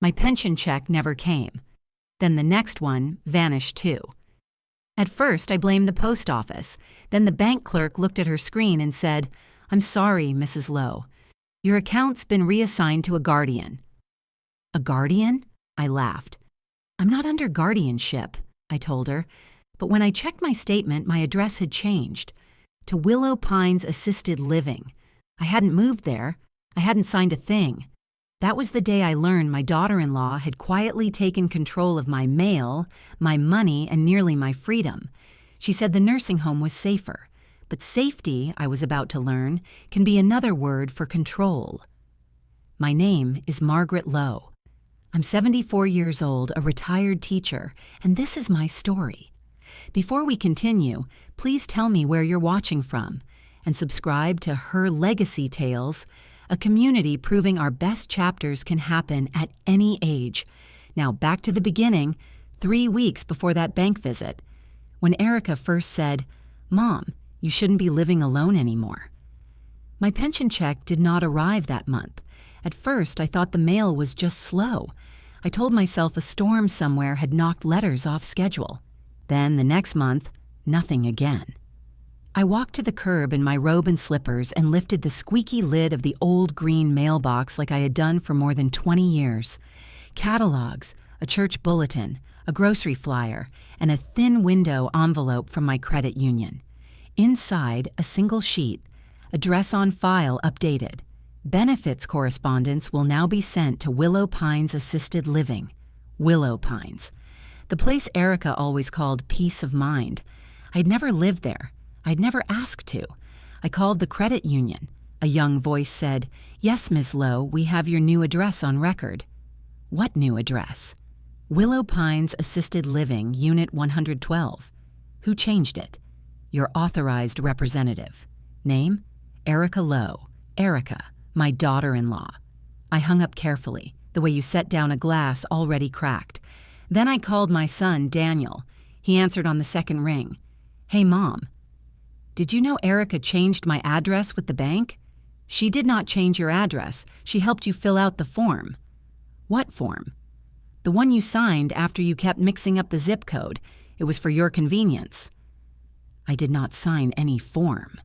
My pension check never came. Then the next one vanished too. At first, I blamed the post office. Then the bank clerk looked at her screen and said, "I'm sorry, Mrs. Lowe. Your account's been reassigned to a guardian." "A guardian?" I laughed. "I'm not under guardianship," I told her. But when I checked my statement, my address had changed to Willow Pines Assisted Living. I hadn't moved there. I hadn't signed a thing. That was the day I learned my daughter-in-law had quietly taken control of my mail, my money, and nearly my freedom. She said the nursing home was safer. But safety, I was about to learn, can be another word for control. My name is Margaret Lowe. I'm 74 years old, a retired teacher, and this is my story. Before we continue, please tell me where you're watching from, and subscribe to Her Legacy Tales, a community proving our best chapters can happen at any age. Now back to the beginning, 3 weeks before that bank visit, when Erica first said, "Mom, you shouldn't be living alone anymore." My pension check did not arrive that month. At first, I thought the mail was just slow. I told myself a storm somewhere had knocked letters off schedule. Then the next month, nothing again. I walked to the curb in my robe and slippers and lifted the squeaky lid of the old green mailbox like I had done for more than 20 years. Catalogs, a church bulletin, a grocery flyer, and a thin window envelope from my credit union. Inside, a single sheet, address on file updated. Benefits correspondence will now be sent to Willow Pines Assisted Living. Willow Pines. The place Erica always called peace of mind. I'd never lived there. I'd never asked to. I called the credit union. A young voice said, "Yes, Ms. Lowe, we have your new address on record." What new address? Willow Pines Assisted Living, Unit 112. Who changed it? Your authorized representative. Name? Erica Lowe. Erica, my daughter-in-law. I hung up carefully, the way you set down a glass already cracked. Then I called my son, Daniel. He answered on the second ring. "Hey, Mom. Did you know Erica changed my address with the bank?" "She did not change your address. She helped you fill out the form." "What form?" "The one you signed after you kept mixing up the zip code. It was for your convenience." I did not sign any form.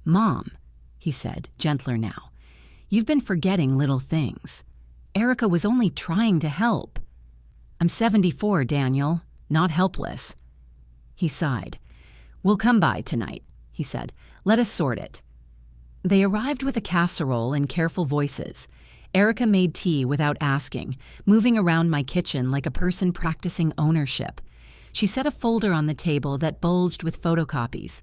"Mom," he said, gentler now, "you've been forgetting little things. Erica was only trying to help." "I'm 74, Daniel, not helpless." He sighed. "We'll come by tonight," he said. "Let us sort it." They arrived with a casserole and careful voices. Erica made tea without asking, moving around my kitchen like a person practicing ownership. She set a folder on the table that bulged with photocopies.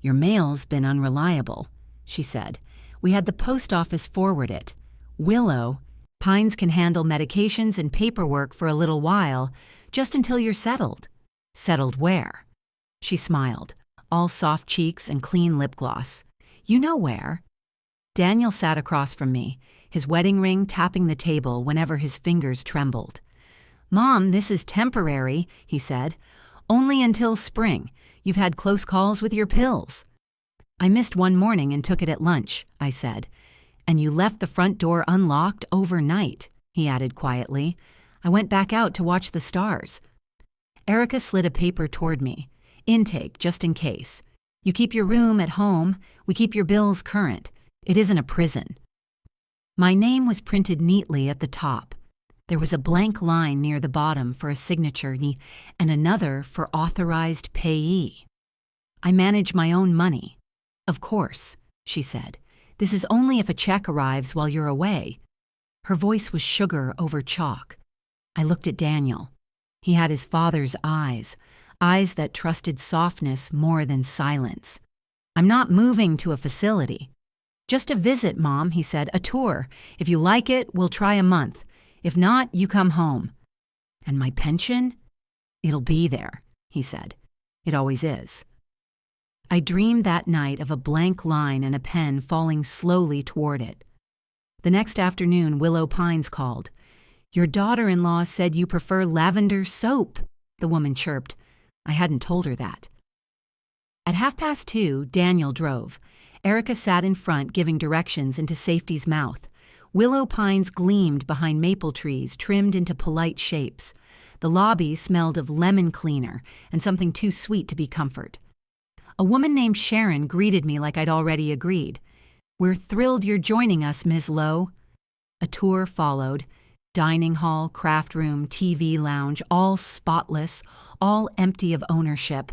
"Your mail's been unreliable," she said. "We had the post office forward it. Willow Pines can handle medications and paperwork for a little while, just until you're settled." "Settled where?" She smiled, all soft cheeks and clean lip gloss. "You know where." Daniel sat across from me, his wedding ring tapping the table whenever his fingers trembled. "Mom, this is temporary," he said. "Only until spring. You've had close calls with your pills." "I missed one morning and took it at lunch," I said. "And you left the front door unlocked overnight," he added quietly. "I went back out to watch the stars." Erica slid a paper toward me. "Intake, just in case. You keep your room at home. We keep your bills current. It isn't a prison." My name was printed neatly at the top. There was a blank line near the bottom for a signature and another for authorized payee. "I manage my own money." "Of course," she said. "This is only if a check arrives while you're away." Her voice was sugar over chalk. I looked at Daniel. He had his father's eyes that trusted softness more than silence. "I'm not moving to a facility." "Just a visit, Mom," he said, "a tour. If you like it, we'll try a month. If not, you come home." "And my pension?" "It'll be there," he said. "It always is." I dreamed that night of a blank line and a pen falling slowly toward it. The next afternoon, Willow Pines called. "Your daughter-in-law said you prefer lavender soap," the woman chirped. I hadn't told her that. At 2:30, Daniel drove. Erica sat in front giving directions into Safety's mouth. Willow pines gleamed behind maple trees trimmed into polite shapes. The lobby smelled of lemon cleaner and something too sweet to be comfort. A woman named Sharon greeted me like I'd already agreed. "We're thrilled you're joining us, Ms. Lowe." A tour followed. Dining hall, craft room, TV lounge, all spotless, all empty of ownership.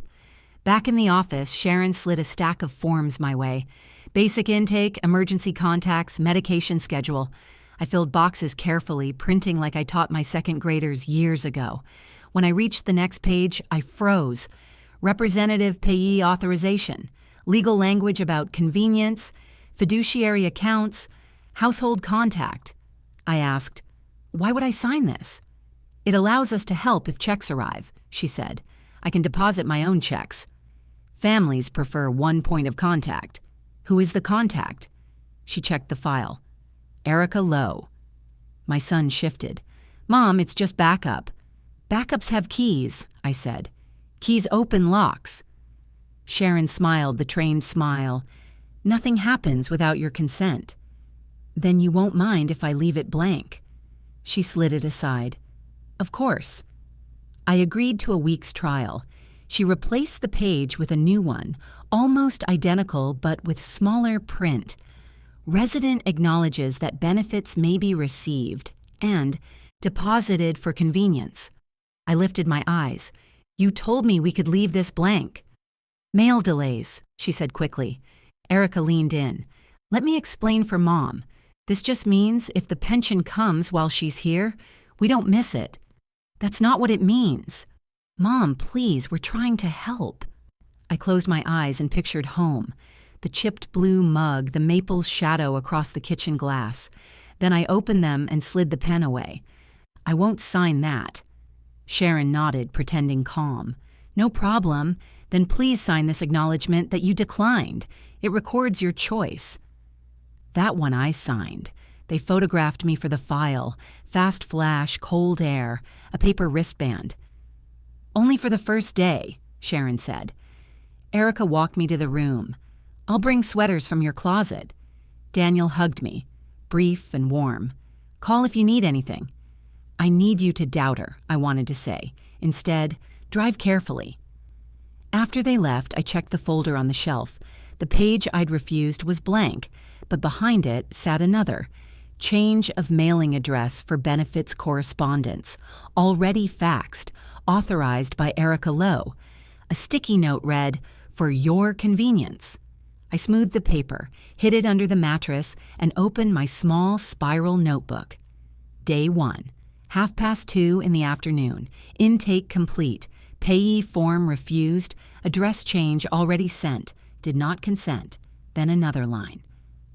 Back in the office, Sharon slid a stack of forms my way. Basic intake, emergency contacts, medication schedule. I filled boxes carefully, printing like I taught my second graders years ago. When I reached the next page, I froze. Representative payee authorization, legal language about convenience, fiduciary accounts, household contact. I asked, "Why would I sign this?" "It allows us to help if checks arrive," she said. "I can deposit my own checks. Families prefer one point of contact." "Who is the contact?" She checked the file. "Erica Lowe." My son shifted. "Mom, it's just backup." "Backups have keys," I said. "Keys open locks." Sharon smiled the trained smile. "Nothing happens without your consent." "Then you won't mind if I leave it blank?" She slid it aside. "Of course." I agreed to a week's trial. She replaced the page with a new one, almost identical but with smaller print. "Resident acknowledges that benefits may be received and deposited for convenience." I lifted my eyes. "You told me we could leave this blank." "Mail delays," she said quickly. Erica leaned in. "Let me explain for Mom. This just means if the pension comes while she's here, we don't miss it." "That's not what it means." "Mom, please, we're trying to help." I closed my eyes and pictured home. The chipped blue mug, the maple's shadow across the kitchen glass. Then I opened them and slid the pen away. "I won't sign that." Sharon nodded, pretending calm. "No problem. Then please sign this acknowledgement that you declined. It records your choice." That one I signed. They photographed me for the file. Fast flash, cold air, a paper wristband. "Only for the first day," Sharon said. Erica walked me to the room. "I'll bring sweaters from your closet." Daniel hugged me, brief and warm. "Call if you need anything." "I need you to doubt her," I wanted to say. Instead, drive carefully. After they left, I checked the folder on the shelf. The page I'd refused was blank, but behind it sat another. Change of mailing address for benefits correspondence, already faxed, authorized by Erica Lowe. A sticky note read, "For your convenience." I smoothed the paper, hid it under the mattress, and opened my small spiral notebook. Day 1, 2:30 in the afternoon. Intake complete. Payee form refused. Address change already sent. Did not consent. Then another line.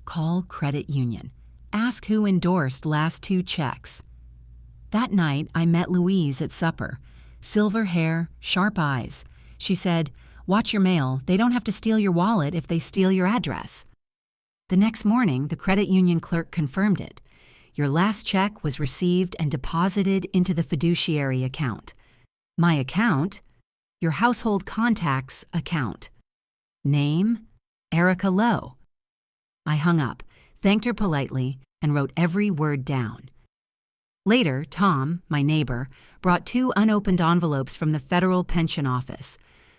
Call credit union. Ask who endorsed last 2 checks. That night, I met Louise at supper. Silver hair, sharp eyes. She said, "Watch your mail. They don't have to steal your wallet if they steal your address." The next morning, the credit union clerk confirmed it. "Your last check was received and deposited into the fiduciary account." My account? Your household contacts account. Name? Erica Lowe. I hung up, thanked her politely, and wrote every word down. Later, Tom, my neighbor, brought 2 unopened envelopes from the federal pension office,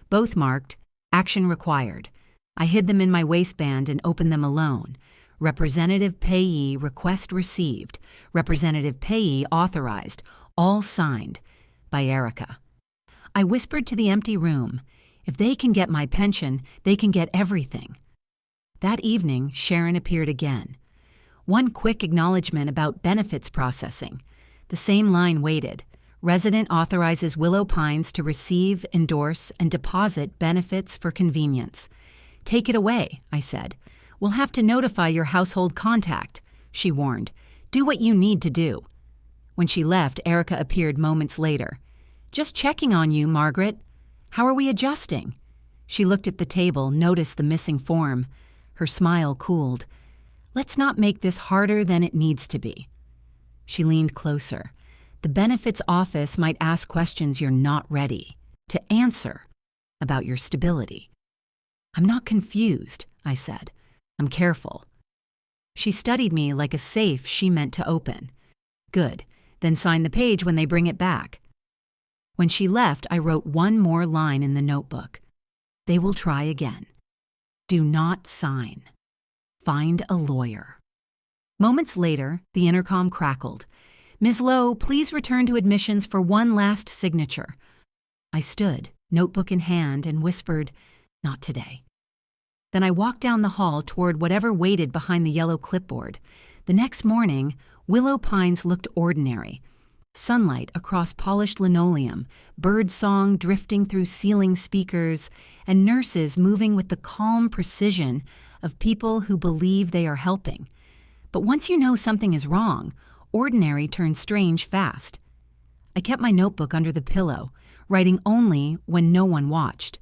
both marked "Action Required." I hid them in my waistband and opened them alone. Representative Payee Request Received, Representative Payee Authorized, all signed by Erica. I whispered to the empty room, "If they can get my pension, they can get everything." That evening, Sharon appeared again. One quick acknowledgement about benefits processing. The same line waited. Resident authorizes Willow Pines to receive, endorse, and deposit benefits for convenience. "Take it away," I said. "We'll have to notify your household contact," she warned. "Do what you need to do." When she left, Erica appeared moments later. "Just checking on you, Margaret. How are we adjusting?" She looked at the table, noticed the missing form. Her smile cooled. "Let's not make this harder than it needs to be." She leaned closer. "The benefits office might ask questions you're not ready to answer about your stability." "I'm not confused," I said. "I'm careful." She studied me like a safe she meant to open. Good, then sign the page when they bring it back. When she left, I wrote one more line in the notebook. They will try again. Do not sign. Find a lawyer. Moments later, the intercom crackled. Ms. Lowe, please return to admissions for one last signature. I stood, notebook in hand, and whispered, not today. Then I walked down the hall toward whatever waited behind the yellow clipboard. The next morning, Willow Pines looked ordinary. Sunlight across polished linoleum, bird song drifting through ceiling speakers, and nurses moving with the calm precision of people who believe they are helping. But once you know something is wrong, ordinary turns strange fast. I kept my notebook under the pillow, writing only when no one watched.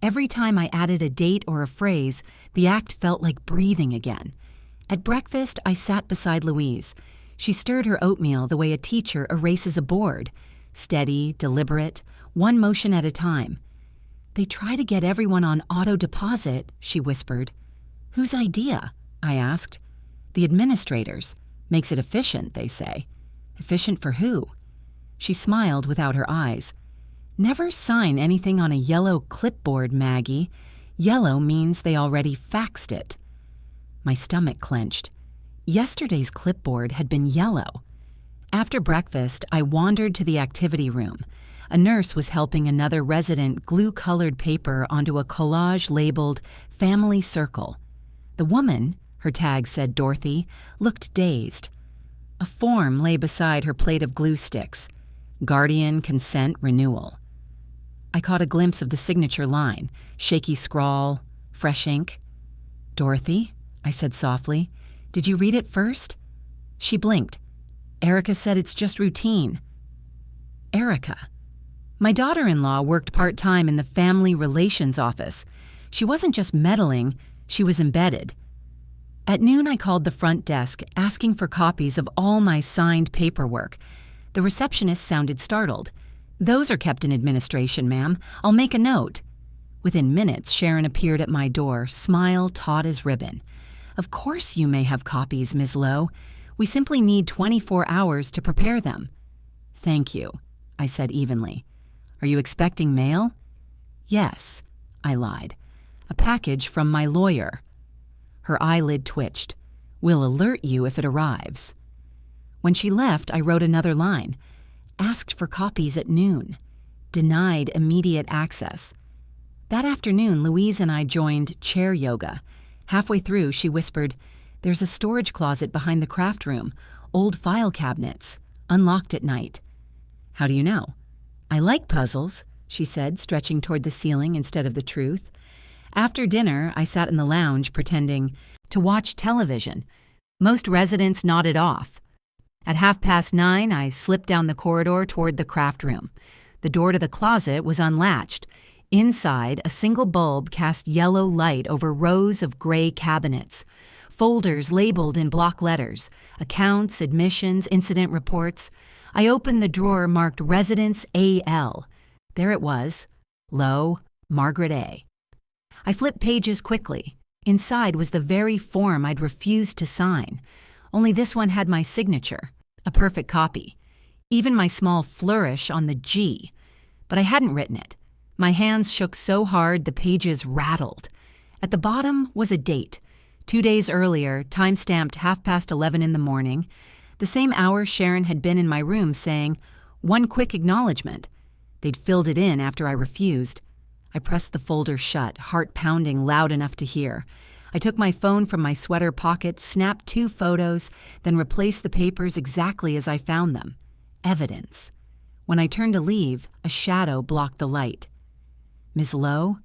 Every time I added a date or a phrase, the act felt like breathing again. At breakfast, I sat beside Louise. She stirred her oatmeal the way a teacher erases a board, steady, deliberate, one motion at a time. They try to get everyone on auto deposit, she whispered. Whose idea? I asked. The administrators. Makes it efficient, they say. Efficient for who? She smiled without her eyes. Never sign anything on a yellow clipboard, Maggie. Yellow means they already faxed it. My stomach clenched. Yesterday's clipboard had been yellow. After breakfast, I wandered to the activity room. A nurse was helping another resident glue colored paper onto a collage labeled Family Circle. The woman, her tag said Dorothy, looked dazed. A form lay beside her plate of glue sticks. Guardian Consent Renewal. I caught a glimpse of the signature line, shaky scrawl, fresh ink. Dorothy, I said softly, did you read it first? She blinked. Erica said it's just routine. Erica. My daughter-in-law worked part-time in the family relations office. She wasn't just meddling, she was embedded. At noon, I called the front desk, asking for copies of all my signed paperwork. The receptionist sounded startled. Those are kept in administration, ma'am. I'll make a note. Within minutes, Sharon appeared at my door, smile taut as ribbon. Of course you may have copies, Ms. Lowe. We simply need 24 hours to prepare them. Thank you, I said evenly. Are you expecting mail? Yes, I lied. A package from my lawyer. Her eyelid twitched. We'll alert you if it arrives. When she left, I wrote another line. Asked for copies at noon. Denied immediate access. That afternoon, Louise and I joined chair yoga. Halfway through, she whispered, There's a storage closet behind the craft room. Old file cabinets. Unlocked at night. How do you know? I like puzzles, she said, stretching toward the ceiling instead of the truth. After dinner, I sat in the lounge pretending to watch television. Most residents nodded off. At 9:30, I slipped down the corridor toward the craft room. The door to the closet was unlatched. Inside, a single bulb cast yellow light over rows of gray cabinets. Folders labeled in block letters, accounts, admissions, incident reports. I opened the drawer marked Residence A.L. There it was, Lowe, Margaret A. I flipped pages quickly. Inside was the very form I'd refused to sign. Only this one had my signature, a perfect copy. Even my small flourish on the G. But I hadn't written it. My hands shook so hard the pages rattled. At the bottom was a date. 2 days earlier, time-stamped 11:30 in the morning, the same hour Sharon had been in my room saying, "One quick acknowledgement." They'd filled it in after I refused. I pressed the folder shut, heart pounding loud enough to hear. I took my phone from my sweater pocket, snapped 2 photos, then replaced the papers exactly as I found them. Evidence. When I turned to leave, a shadow blocked the light. Ms. Lowe?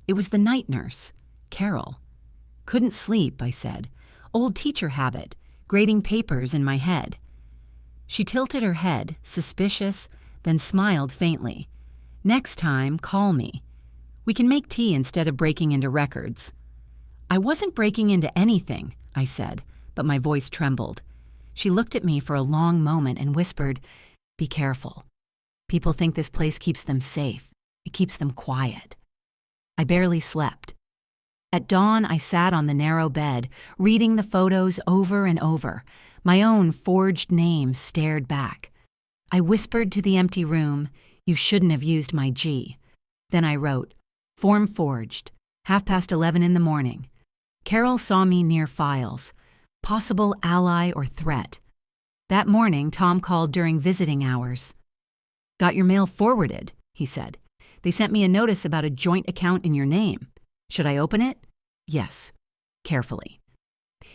It was the night nurse, Carol. Couldn't sleep, I said. Old teacher habit, grading papers in my head. She tilted her head, suspicious, then smiled faintly. Next time, call me. We can make tea instead of breaking into records. I wasn't breaking into anything, I said, but my voice trembled. She looked at me for a long moment and whispered, "Be careful. People think this place keeps them safe. It keeps them quiet." I barely slept. At dawn, I sat on the narrow bed, reading the photos over and over. My own forged name stared back. I whispered to the empty room, "You shouldn't have used my G." Then I wrote, "Form forged, 11:30 in the morning. Carol saw me near files. Possible ally or threat." That morning, Tom called during visiting hours. "Got your mail forwarded," he said. "They sent me a notice about a joint account in your name. Should I open it?" "Yes." Carefully.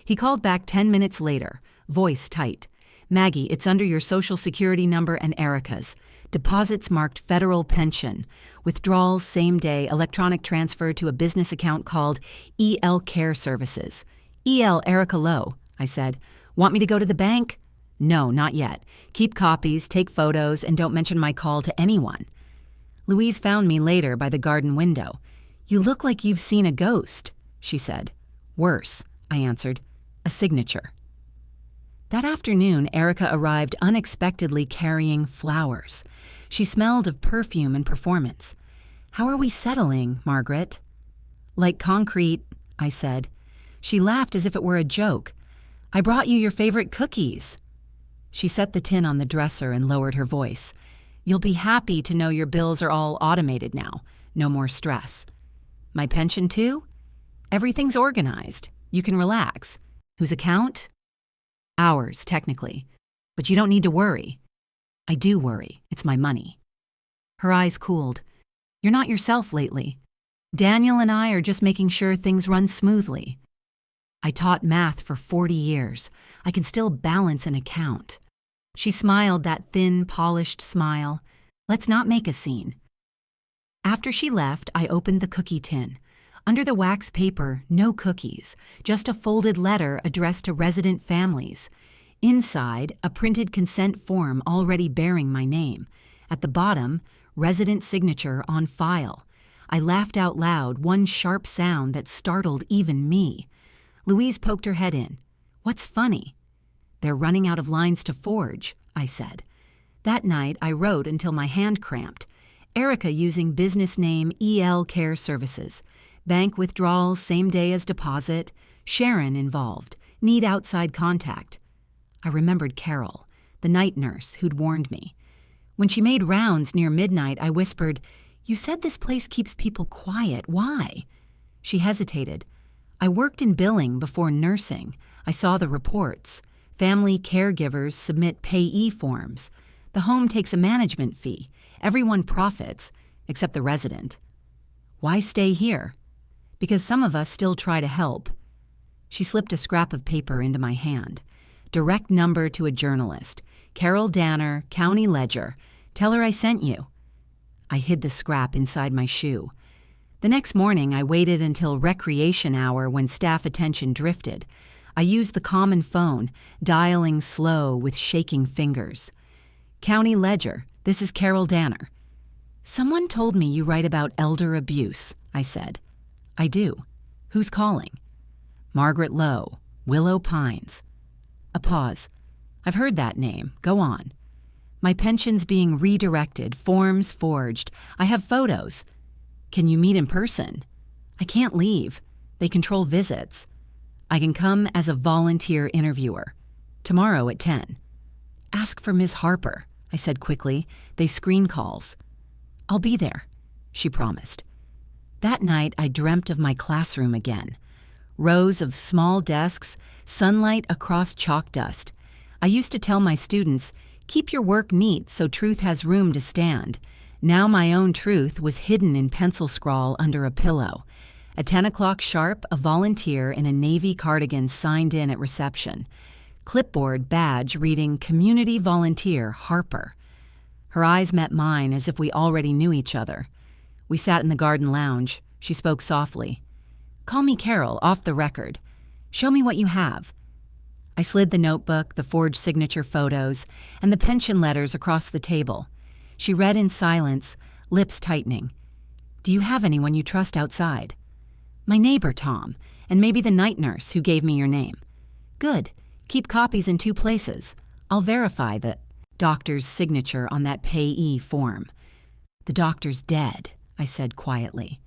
He called back 10 minutes later, voice tight. "Maggie, it's under your Social Security number and Erica's. Deposits marked federal pension. Withdrawals same day, electronic transfer to a business account called EL Care Services." "EL Erica Lowe," I said. "Want me to go to the bank?" "No, not yet. Keep copies, take photos, and don't mention my call to anyone." Louise found me later by the garden window. "You look like you've seen a ghost," she said. "Worse," I answered. "A signature." That afternoon, Erica arrived unexpectedly carrying flowers. She smelled of perfume and performance. "How are we settling, Margaret?" "Like concrete," I said. She laughed as if it were a joke. "I brought you your favorite cookies." She set the tin on the dresser and lowered her voice. "You'll be happy to know your bills are all automated now. No more stress." "My pension too?" "Everything's organized. You can relax." "Whose account?" "Ours, technically. But you don't need to worry." "I do worry. It's my money." Her eyes cooled. "You're not yourself lately. Daniel and I are just making sure things run smoothly." "I taught math for 40 years. I can still balance an account." She smiled that thin, polished smile. "Let's not make a scene." After she left, I opened the cookie tin. Under the wax paper, no cookies, just a folded letter addressed to resident families. Inside, a printed consent form already bearing my name. At the bottom, resident signature on file. I laughed out loud, one sharp sound that startled even me. Louise poked her head in. "What's funny?" "They're running out of lines to forge," I said. That night, I wrote until my hand cramped. Erica using business name EL Care Services. Bank withdrawals same day as deposit. Sharon involved. Need outside contact. I remembered Carol, the night nurse who'd warned me. When she made rounds near midnight, I whispered, "You said this place keeps people quiet. Why?" She hesitated. "I worked in billing before nursing. I saw the reports. Family caregivers submit payee forms. The home takes a management fee. Everyone profits, except the resident." "Why stay here?" "Because some of us still try to help." She slipped a scrap of paper into my hand. "Direct number to a journalist. Carol Danner, County Ledger. Tell her I sent you." I hid the scrap inside my shoe. The next morning, I waited until recreation hour when staff attention drifted. I used the common phone, dialing slow with shaking fingers. "County Ledger, this is Carol Danner." "Someone told me you write about elder abuse," I said. "I do. Who's calling?" "Margaret Lowe, Willow Pines." A pause. "I've heard that name. Go on." "My pension's being redirected, forms forged. I have photos." "Can you meet in person?" "I can't leave. They control visits." "I can come as a volunteer interviewer. Tomorrow at 10. "Ask for Ms. Harper," I said quickly. "They screen calls." "I'll be there," she promised. That night, I dreamt of my classroom again. Rows of small desks, sunlight across chalk dust. I used to tell my students, "Keep your work neat so truth has room to stand." Now my own truth was hidden in pencil scrawl under a pillow. At 10 o'clock sharp, a volunteer in a navy cardigan signed in at reception. Clipboard badge reading Community Volunteer Harper. Her eyes met mine as if we already knew each other. We sat in the garden lounge. She spoke softly. "Call me Carol, off the record. Show me what you have." I slid the notebook, the forged signature photos, and the pension letters across the table. She read in silence, lips tightening. "Do you have anyone you trust outside?" "My neighbor, Tom, and maybe the night nurse who gave me your name." "Good. Keep copies in 2 places. I'll verify the doctor's signature on that payee form." "The doctor's dead," I said quietly.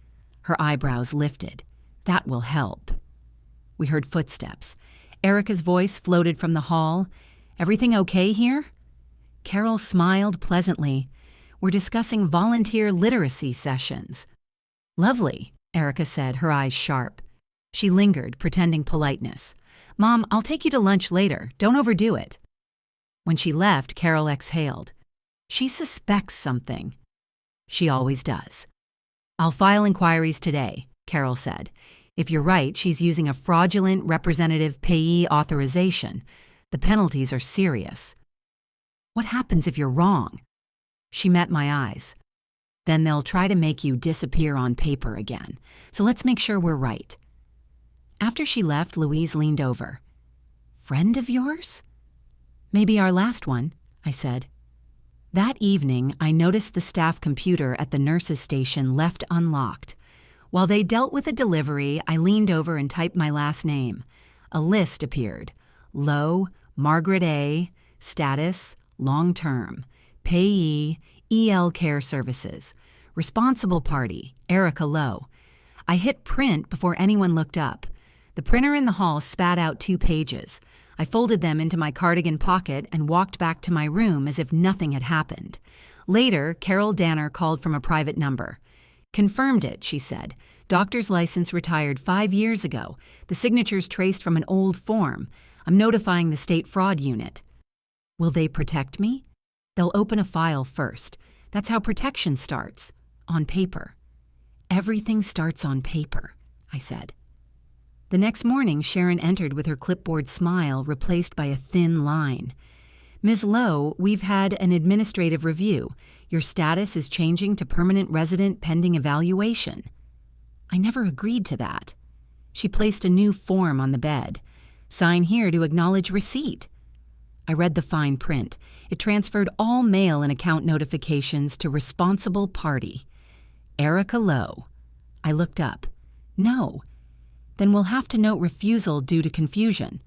Her eyebrows lifted. That will help. We heard footsteps. Erica's voice floated from the hall. Everything okay here? Carol smiled pleasantly. We're discussing volunteer literacy sessions. Lovely, Erica said, her eyes sharp. She lingered, pretending politeness. Mom, I'll take you to lunch later. Don't overdo it. When she left, Carol exhaled. She suspects something. She always does. I'll file inquiries today, Carol said. If you're right, she's using a fraudulent representative payee authorization. The penalties are serious. What happens if you're wrong? She met my eyes. Then they'll try to make you disappear on paper again. So let's make sure we're right. After she left, Louise leaned over. Friend of yours? Maybe our last one, I said. That evening, I noticed the staff computer at the nurses' station left unlocked. While they dealt with a delivery, I leaned over and typed my last name. A list appeared. Lowe, Margaret A., status, long-term, payee, EL Care Services, responsible party, Erica Lowe. I hit print before anyone looked up. The printer in the hall spat out 2 pages. I folded them into my cardigan pocket and walked back to my room as if nothing had happened. Later, Carol Danner called from a private number. Confirmed it, she said. Doctor's license retired 5 years ago. The signature's traced from an old form. I'm notifying the state fraud unit. Will they protect me? They'll open a file first. That's how protection starts. On paper. Everything starts on paper, I said. The next morning, Sharon entered with her clipboard smile replaced by a thin line. Ms. Lowe, we've had an administrative review. Your status is changing to permanent resident pending evaluation. I never agreed to that. She placed a new form on the bed. Sign here to acknowledge receipt. I read the fine print. It transferred all mail and account notifications to responsible party. Erica Lowe. I looked up. No. Then we'll have to note refusal due to confusion.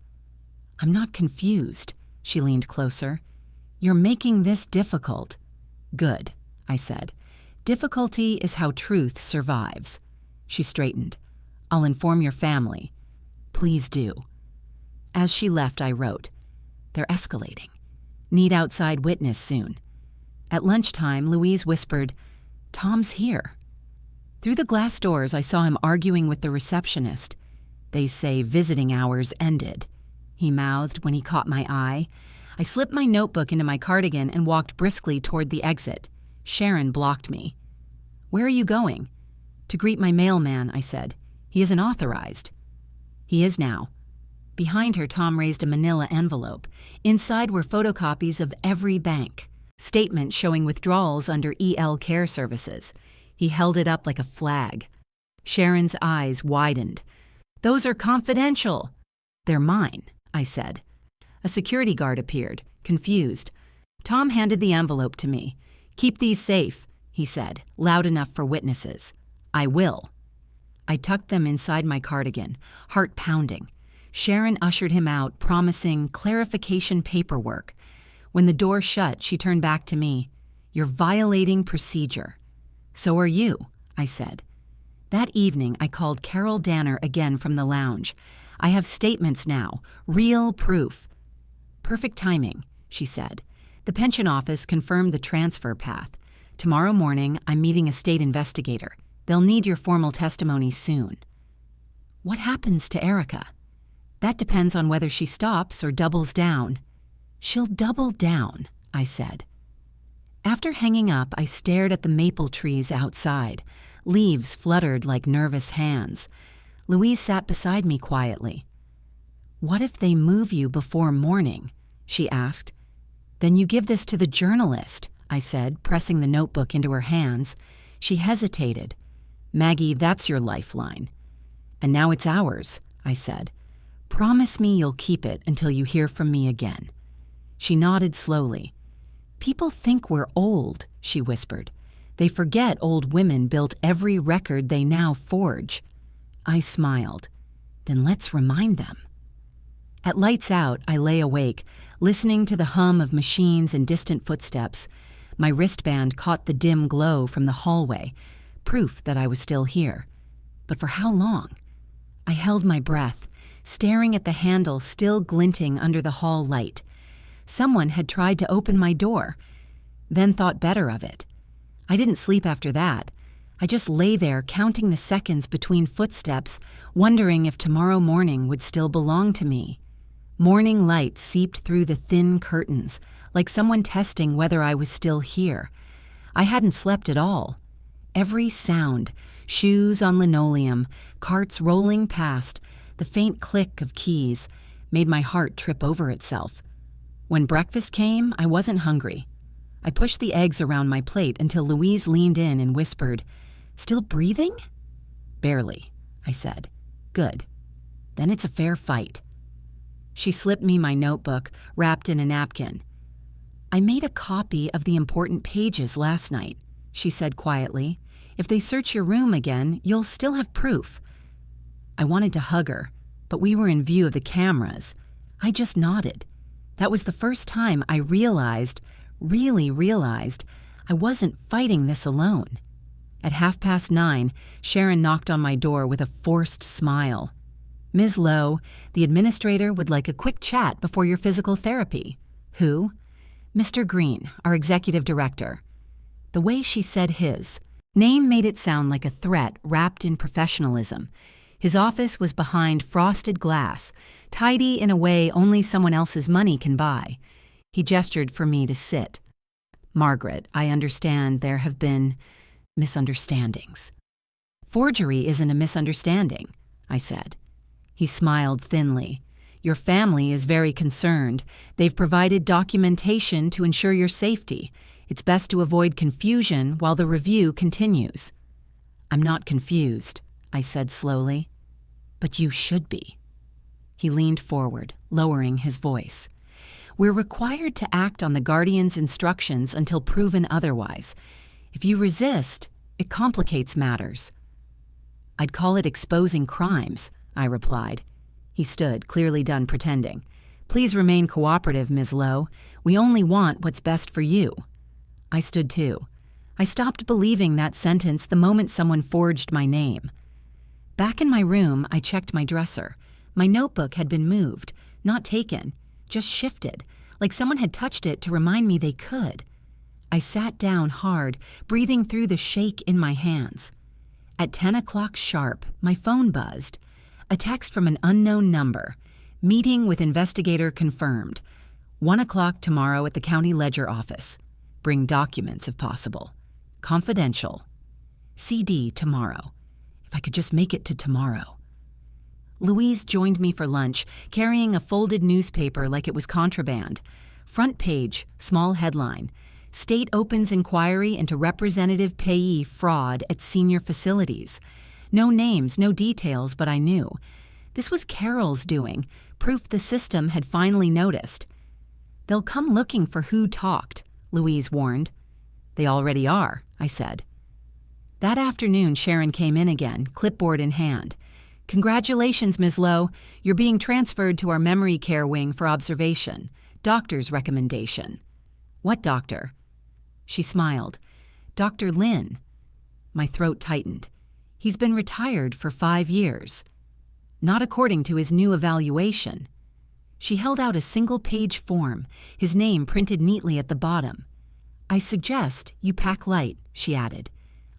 I'm not confused. She leaned closer. You're making this difficult. Good, I said. Difficulty is how truth survives. She straightened. I'll inform your family. Please do. As she left, I wrote, they're escalating. Need outside witness soon. At lunchtime, Louise whispered, Tom's here. Through the glass doors, I saw him arguing with the receptionist. They say visiting hours ended, he mouthed when he caught my eye. I slipped my notebook into my cardigan and walked briskly toward the exit. Sharon blocked me. Where are you going? To greet my mailman, I said. He isn't authorized. He is now. Behind her, Tom raised a manila envelope. Inside were photocopies of every bank. Statements showing withdrawals under EL Care Services. He held it up like a flag. Sharon's eyes widened. Those are confidential. They're mine, I said. A security guard appeared, confused. Tom handed the envelope to me. Keep these safe, he said, loud enough for witnesses. I will. I tucked them inside my cardigan, heart pounding. Sharon ushered him out, promising clarification paperwork. When the door shut, she turned back to me. You're violating procedure. So are you, I said. That evening, I called Carol Danner again from the lounge. I have statements now, real proof. Perfect timing, she said. The pension office confirmed the transfer path. Tomorrow morning, I'm meeting a state investigator. They'll need your formal testimony soon. What happens to Erica? That depends on whether she stops or doubles down. She'll double down, I said. After hanging up, I stared at the maple trees outside. Leaves fluttered like nervous hands. Louise sat beside me quietly. What if they move you before morning? She asked. Then you give this to the journalist, I said, pressing the notebook into her hands. She hesitated. Maggie, that's your lifeline. And now it's ours, I said. Promise me you'll keep it until you hear from me again. She nodded slowly. People think we're old, she whispered. They forget old women built every record they now forge. I smiled. Then let's remind them. At lights out, I lay awake, listening to the hum of machines and distant footsteps. My wristband caught the dim glow from the hallway, proof that I was still here. But for how long? I held my breath, staring at the handle still glinting under the hall light. Someone had tried to open my door, then thought better of it. I didn't sleep after that. I just lay there counting the seconds between footsteps, wondering if tomorrow morning would still belong to me. Morning light seeped through the thin curtains, like someone testing whether I was still here. I hadn't slept at all. Every sound, shoes on linoleum, carts rolling past, the faint click of keys, made my heart trip over itself. When breakfast came, I wasn't hungry. I pushed the eggs around my plate until Louise leaned in and whispered, "Still breathing?" "Barely," I said. "Good. Then it's a fair fight." She slipped me my notebook, wrapped in a napkin. "I made a copy of the important pages last night," she said quietly. "If they search your room again, you'll still have proof." I wanted to hug her, but we were in view of the cameras. I just nodded. That was the first time I really realized, I wasn't fighting this alone. At 9:30, Sharon knocked on my door with a forced smile. "Ms. Lowe, the administrator would like a quick chat before your physical therapy." "Who?" "Mr. Green, our executive director." The way she said his name made it sound like a threat wrapped in professionalism. His office was behind frosted glass, tidy in a way only someone else's money can buy. He gestured for me to sit. "Margaret, I understand there have been misunderstandings." "Forgery isn't a misunderstanding," I said. He smiled thinly. "Your family is very concerned. They've provided documentation to ensure your safety. It's best to avoid confusion while the review continues." "I'm not confused," I said slowly. "But you should be." He leaned forward, lowering his voice. "We're required to act on the Guardian's instructions until proven otherwise. If you resist, it complicates matters." "I'd call it exposing crimes," I replied. He stood, clearly done pretending. "Please remain cooperative, Ms. Lowe. We only want what's best for you." I stood too. I stopped believing that sentence the moment someone forged my name. Back in my room, I checked my dresser. My notebook had been moved, not taken, just shifted, like someone had touched it to remind me they could. I sat down hard, breathing through the shake in my hands. At 10 o'clock sharp, my phone buzzed. A text from an unknown number. "Meeting with investigator confirmed. 1 o'clock tomorrow at the county ledger office. Bring documents if possible. Confidential. CD tomorrow." If I could just make it to tomorrow. Louise joined me for lunch, carrying a folded newspaper like it was contraband. Front page, small headline. "State opens inquiry into representative payee fraud at senior facilities." No names, no details, but I knew. This was Carol's doing, proof the system had finally noticed. "They'll come looking for who talked," Louise warned. "They already are," I said. That afternoon, Sharon came in again, clipboard in hand. "Congratulations, Ms. Lowe. You're being transferred to our memory care wing for observation. Doctor's recommendation." "What doctor?" She smiled. "Dr. Lin." My throat tightened. "He's been retired for 5 years." "Not according to his new evaluation." She held out a single-page form, his name printed neatly at the bottom. "I suggest you pack light," she added.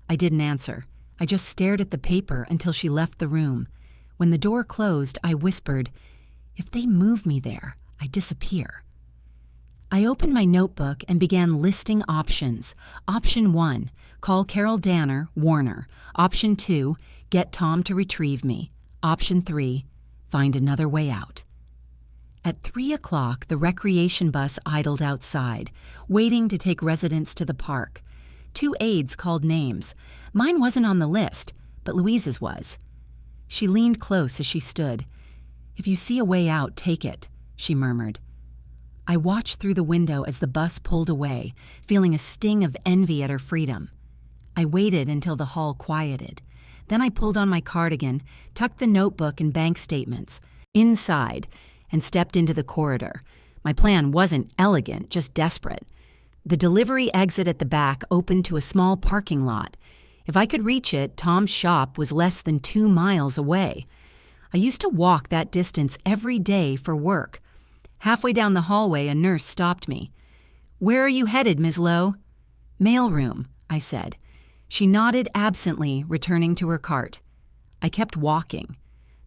I didn't answer. I just stared at the paper until she left the room. When the door closed, I whispered, "If they move me there, I disappear." I opened my notebook and began listing options. Option 1, call Carol Danner, Warner. Option 2, get Tom to retrieve me. Option 3, find another way out. At 3 o'clock, the recreation bus idled outside, waiting to take residents to the park. 2 aides called names. Mine wasn't on the list, but Louise's was. She leaned close as she stood. "If you see a way out, take it," she murmured. I watched through the window as the bus pulled away, feeling a sting of envy at her freedom. I waited until the hall quieted. Then I pulled on my cardigan, tucked the notebook and bank statements inside, and stepped into the corridor. My plan wasn't elegant, just desperate. The delivery exit at the back opened to a small parking lot. If I could reach it, Tom's shop was less than 2 miles away. I used to walk that distance every day for work. Halfway down the hallway, a nurse stopped me. "Where are you headed, Ms. Lowe?" "Mailroom," I said. She nodded absently, returning to her cart. I kept walking.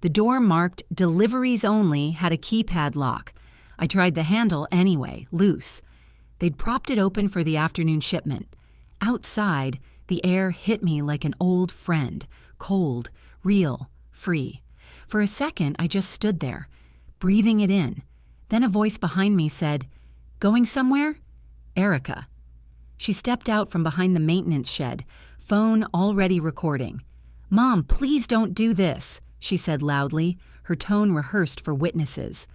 The door marked "Deliveries Only" had a keypad lock. I tried the handle anyway, loose. They'd propped it open for the afternoon shipment. Outside, the air hit me like an old friend, cold, real, free. For a second, I just stood there, breathing it in. Then a voice behind me said, "Going somewhere?" Erica. She stepped out from behind the maintenance shed, phone already recording. "Mom, please don't do this," she said loudly, her tone rehearsed for witnesses.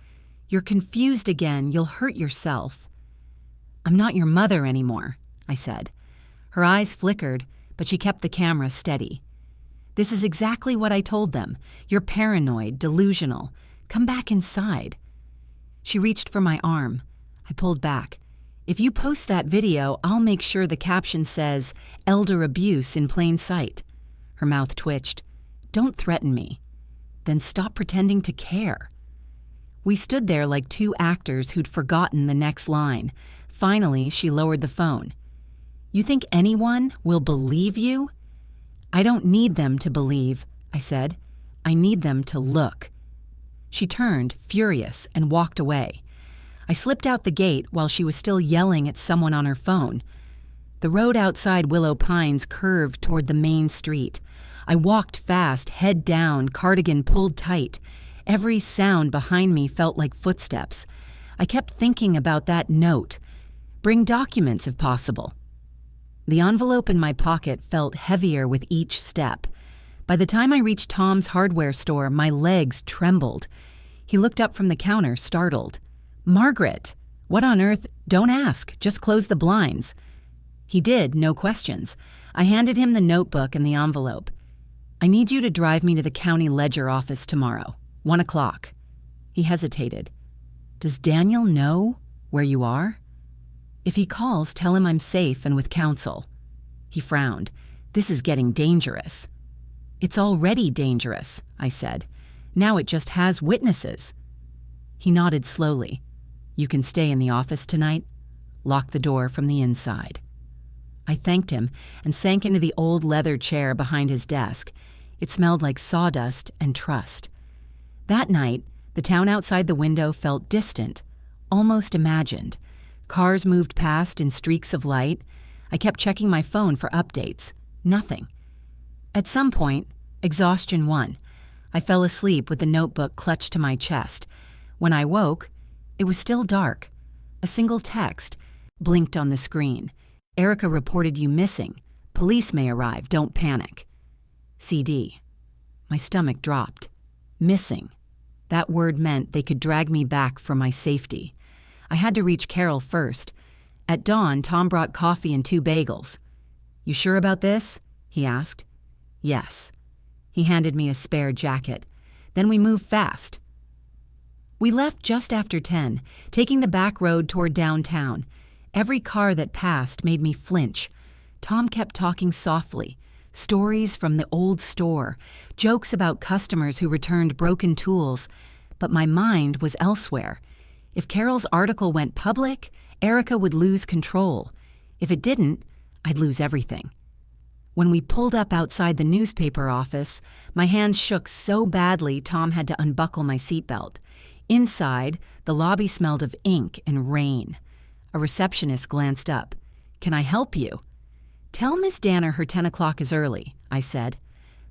"You're confused again. You'll hurt yourself." "I'm not your mother anymore," I said. Her eyes flickered, but she kept the camera steady. "This is exactly what I told them. You're paranoid, delusional. Come back inside." She reached for my arm. I pulled back. "If you post that video, I'll make sure the caption says, 'Elder abuse in plain sight.'" Her mouth twitched. "Don't threaten me." "Then stop pretending to care." We stood there like two actors who'd forgotten the next line. Finally, she lowered the phone. "You think anyone will believe you?" "I don't need them to believe," I said. "I need them to look." She turned, furious, and walked away. I slipped out the gate while she was still yelling at someone on her phone. The road outside Willow Pines curved toward the main street. I walked fast, head down, cardigan pulled tight. Every sound behind me felt like footsteps. I kept thinking about that note. Bring documents if possible. The envelope in my pocket felt heavier with each step. By the time I reached Tom's hardware store, my legs trembled. He looked up from the counter, startled. "Margaret, what on earth? Don't ask, just close the blinds." He did, no questions. I handed him the notebook and the envelope. "I need you to drive me to the county ledger office tomorrow, 1 o'clock. He hesitated. "Does Daniel know where you are?" "If he calls, tell him I'm safe and with counsel." He frowned. "This is getting dangerous." "It's already dangerous," I said. "Now it just has witnesses." He nodded slowly. "You can stay in the office tonight. Lock the door from the inside." I thanked him and sank into the old leather chair behind his desk. It smelled like sawdust and trust. That night, the town outside the window felt distant, almost imagined. Cars moved past in streaks of light. I kept checking my phone for updates. Nothing. At some point, exhaustion won. I fell asleep with the notebook clutched to my chest. When I woke, it was still dark. A single text blinked on the screen. "Erica reported you missing. Police may arrive. Don't panic." CD. My stomach dropped. Missing. That word meant they could drag me back for my safety. I had to reach Carol first. At dawn, Tom brought coffee and 2 bagels. "You sure about this?" he asked. "Yes." He handed me a spare jacket. Then we moved fast. We left just after 10, taking the back road toward downtown. Every car that passed made me flinch. Tom kept talking softly. Stories from the old store, jokes about customers who returned broken tools. But my mind was elsewhere. If Carol's article went public, Erica would lose control. If it didn't, I'd lose everything. When we pulled up outside the newspaper office, my hands shook so badly Tom had to unbuckle my seatbelt. Inside, the lobby smelled of ink and rain. A receptionist glanced up. "Can I help you?" "Tell Miss Danner her 10 o'clock is early," I said.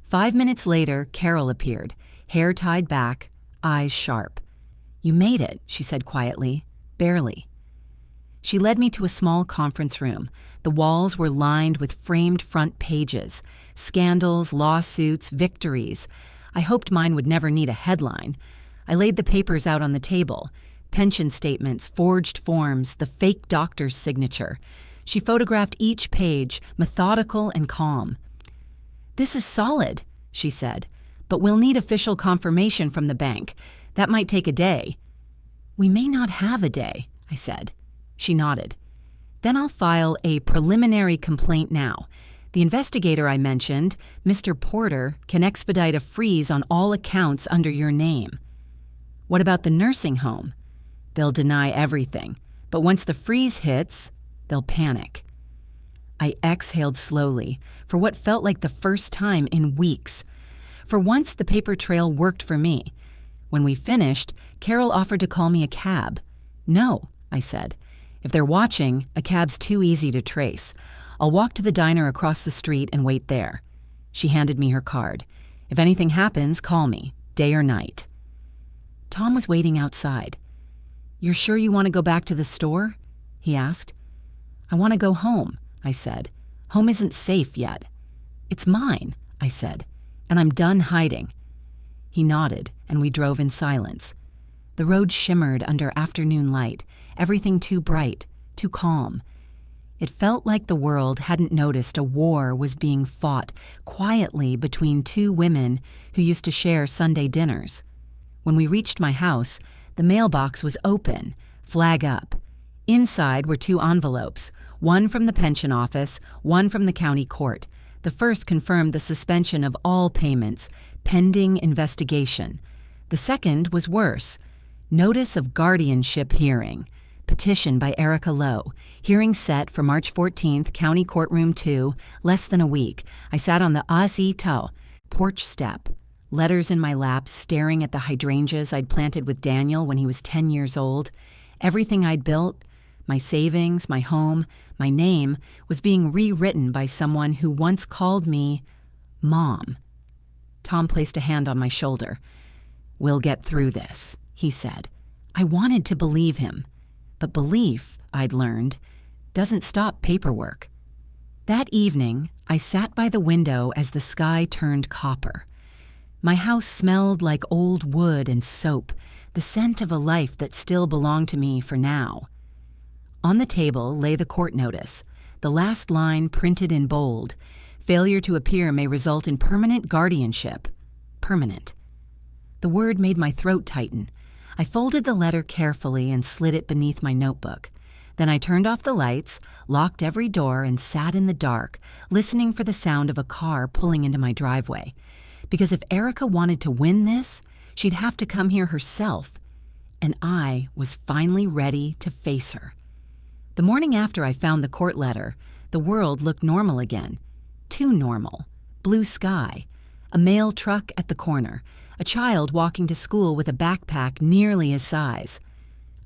5 minutes later, Carol appeared, hair tied back, eyes sharp. "You made it," she said quietly. "Barely." She led me to a small conference room. The walls were lined with framed front pages, scandals, lawsuits, victories. I hoped mine would never need a headline. I laid the papers out on the table. Pension statements, forged forms, the fake doctor's signature. She photographed each page, methodical and calm. "This is solid," she said, "but we'll need official confirmation from the bank. That might take a day." "We may not have a day," I said. She nodded. "Then I'll file a preliminary complaint now. The investigator I mentioned, Mr. Porter, can expedite a freeze on all accounts under your name. What about the nursing home? They'll deny everything, but once the freeze hits, they'll panic. I exhaled slowly for what felt like the first time in weeks. For once, the paper trail worked for me. When we finished, Carol offered to call me a cab. No, I said. If they're watching, a cab's too easy to trace. I'll walk to the diner across the street and wait there. She handed me her card. If anything happens, call me, day or night. Tom was waiting outside. You're sure you want to go back to the store? He asked. I want to go home, I said. Home isn't safe yet. It's mine, I said, and I'm done hiding. He nodded, and we drove in silence. The road shimmered under afternoon light, everything too bright, too calm. It felt like the world hadn't noticed a war was being fought quietly between two women who used to share Sunday dinners. When we reached my house, the mailbox was open, flag up. Inside were two envelopes, one from the pension office, one from the county court. The first confirmed the suspension of all payments, pending investigation. The second was worse. Notice of guardianship hearing. Petition by Margaret Lowe. Hearing set for March 14th, County Courtroom 2, less than a week. I sat on the Tau porch step, letters in my lap, staring at the hydrangeas I'd planted with Daniel when he was 10 years old. Everything I'd built, my savings, my home, my name, was being rewritten by someone who once called me Mom. Tom placed a hand on my shoulder. We'll get through this, he said. I wanted to believe him. But belief, I'd learned, doesn't stop paperwork. That evening, I sat by the window as the sky turned copper. My house smelled like old wood and soap, the scent of a life that still belonged to me for now. On the table lay the court notice, the last line printed in bold. Failure to appear may result in permanent guardianship. Permanent. The word made my throat tighten. I folded the letter carefully and slid it beneath my notebook. Then I turned off the lights, locked every door, and sat in the dark, listening for the sound of a car pulling into my driveway. Because if Erica wanted to win this, she'd have to come here herself. And I was finally ready to face her. The morning after I found the court letter, the world looked normal again. Too normal. Blue sky. A mail truck at the corner. A child walking to school with a backpack nearly his size.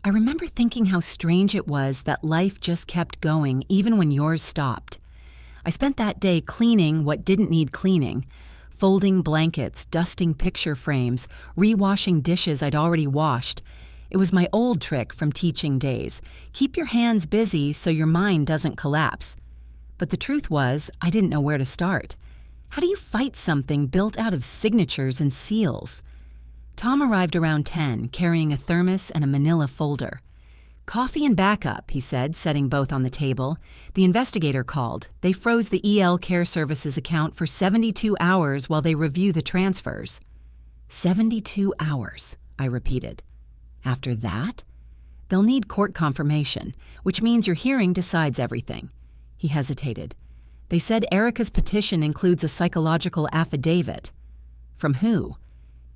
I remember thinking how strange it was that life just kept going even when yours stopped. I spent that day cleaning what didn't need cleaning, folding blankets, dusting picture frames, re-washing dishes I'd already washed. It was my old trick from teaching days. Keep your hands busy so your mind doesn't collapse. But the truth was, I didn't know where to start. How do you fight something built out of signatures and seals? Tom arrived around 10, carrying a thermos and a manila folder. Coffee and backup, he said, setting both on the table. The investigator called. They froze the EL Care Services account for 72 hours while they review the transfers. 72 hours, I repeated. After that? They'll need court confirmation, which means your hearing decides everything. He hesitated. They said Erica's petition includes a psychological affidavit. From who?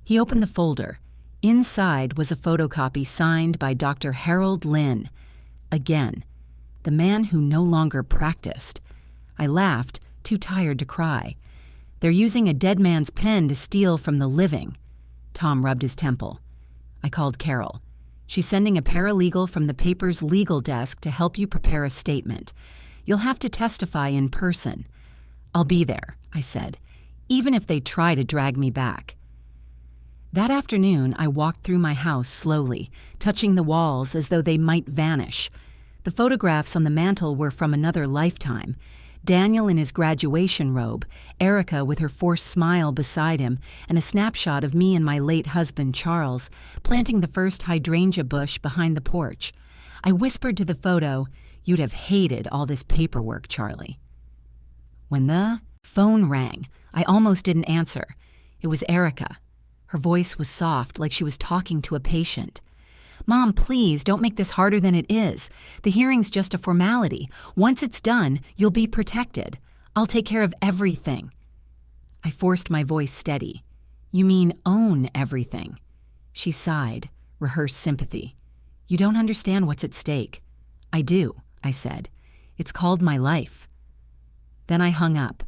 He opened the folder. Inside was a photocopy signed by Dr. Harold Lynn. Again, the man who no longer practiced. I laughed, too tired to cry. They're using a dead man's pen to steal from the living. Tom rubbed his temple. I called Carol. She's sending a paralegal from the paper's legal desk to help you prepare a statement. You'll have to testify in person. I'll be there, I said, even if they try to drag me back. That afternoon, I walked through my house slowly, touching the walls as though they might vanish. The photographs on the mantel were from another lifetime. Daniel in his graduation robe, Erica with her forced smile beside him, and a snapshot of me and my late husband, Charles, planting the first hydrangea bush behind the porch. I whispered to the photo, "You'd have hated all this paperwork, Charlie." When the phone rang, I almost didn't answer. It was Erica. Her voice was soft, like she was talking to a patient. "Mom, please, don't make this harder than it is. The hearing's just a formality. Once it's done, you'll be protected. I'll take care of everything. I forced my voice steady. You mean own everything? She sighed, rehearsed sympathy. You don't understand what's at stake. I do, I said. It's called my life. Then I hung up.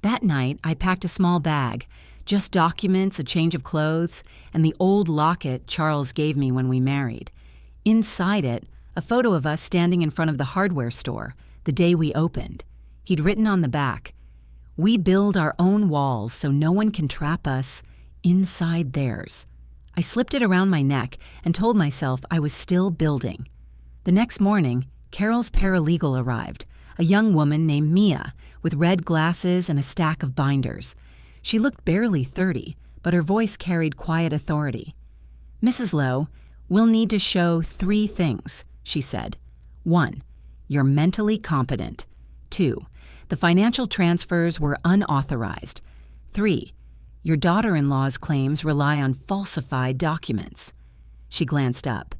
That night, I packed a small bag, just documents, a change of clothes, and the old locket Charles gave me when we married. Inside it, a photo of us standing in front of the hardware store, the day we opened. He'd written on the back, "We build our own walls so no one can trap us inside theirs." I slipped it around my neck and told myself I was still building. The next morning, Carol's paralegal arrived, a young woman named Mia, with red glasses and a stack of binders. She looked barely 30, but her voice carried quiet authority. "Mrs. Lowe, we'll need to show 3 things," she said. 1, you're mentally competent. 2, the financial transfers were unauthorized. 3, your daughter-in-law's claims rely on falsified documents. She glanced up.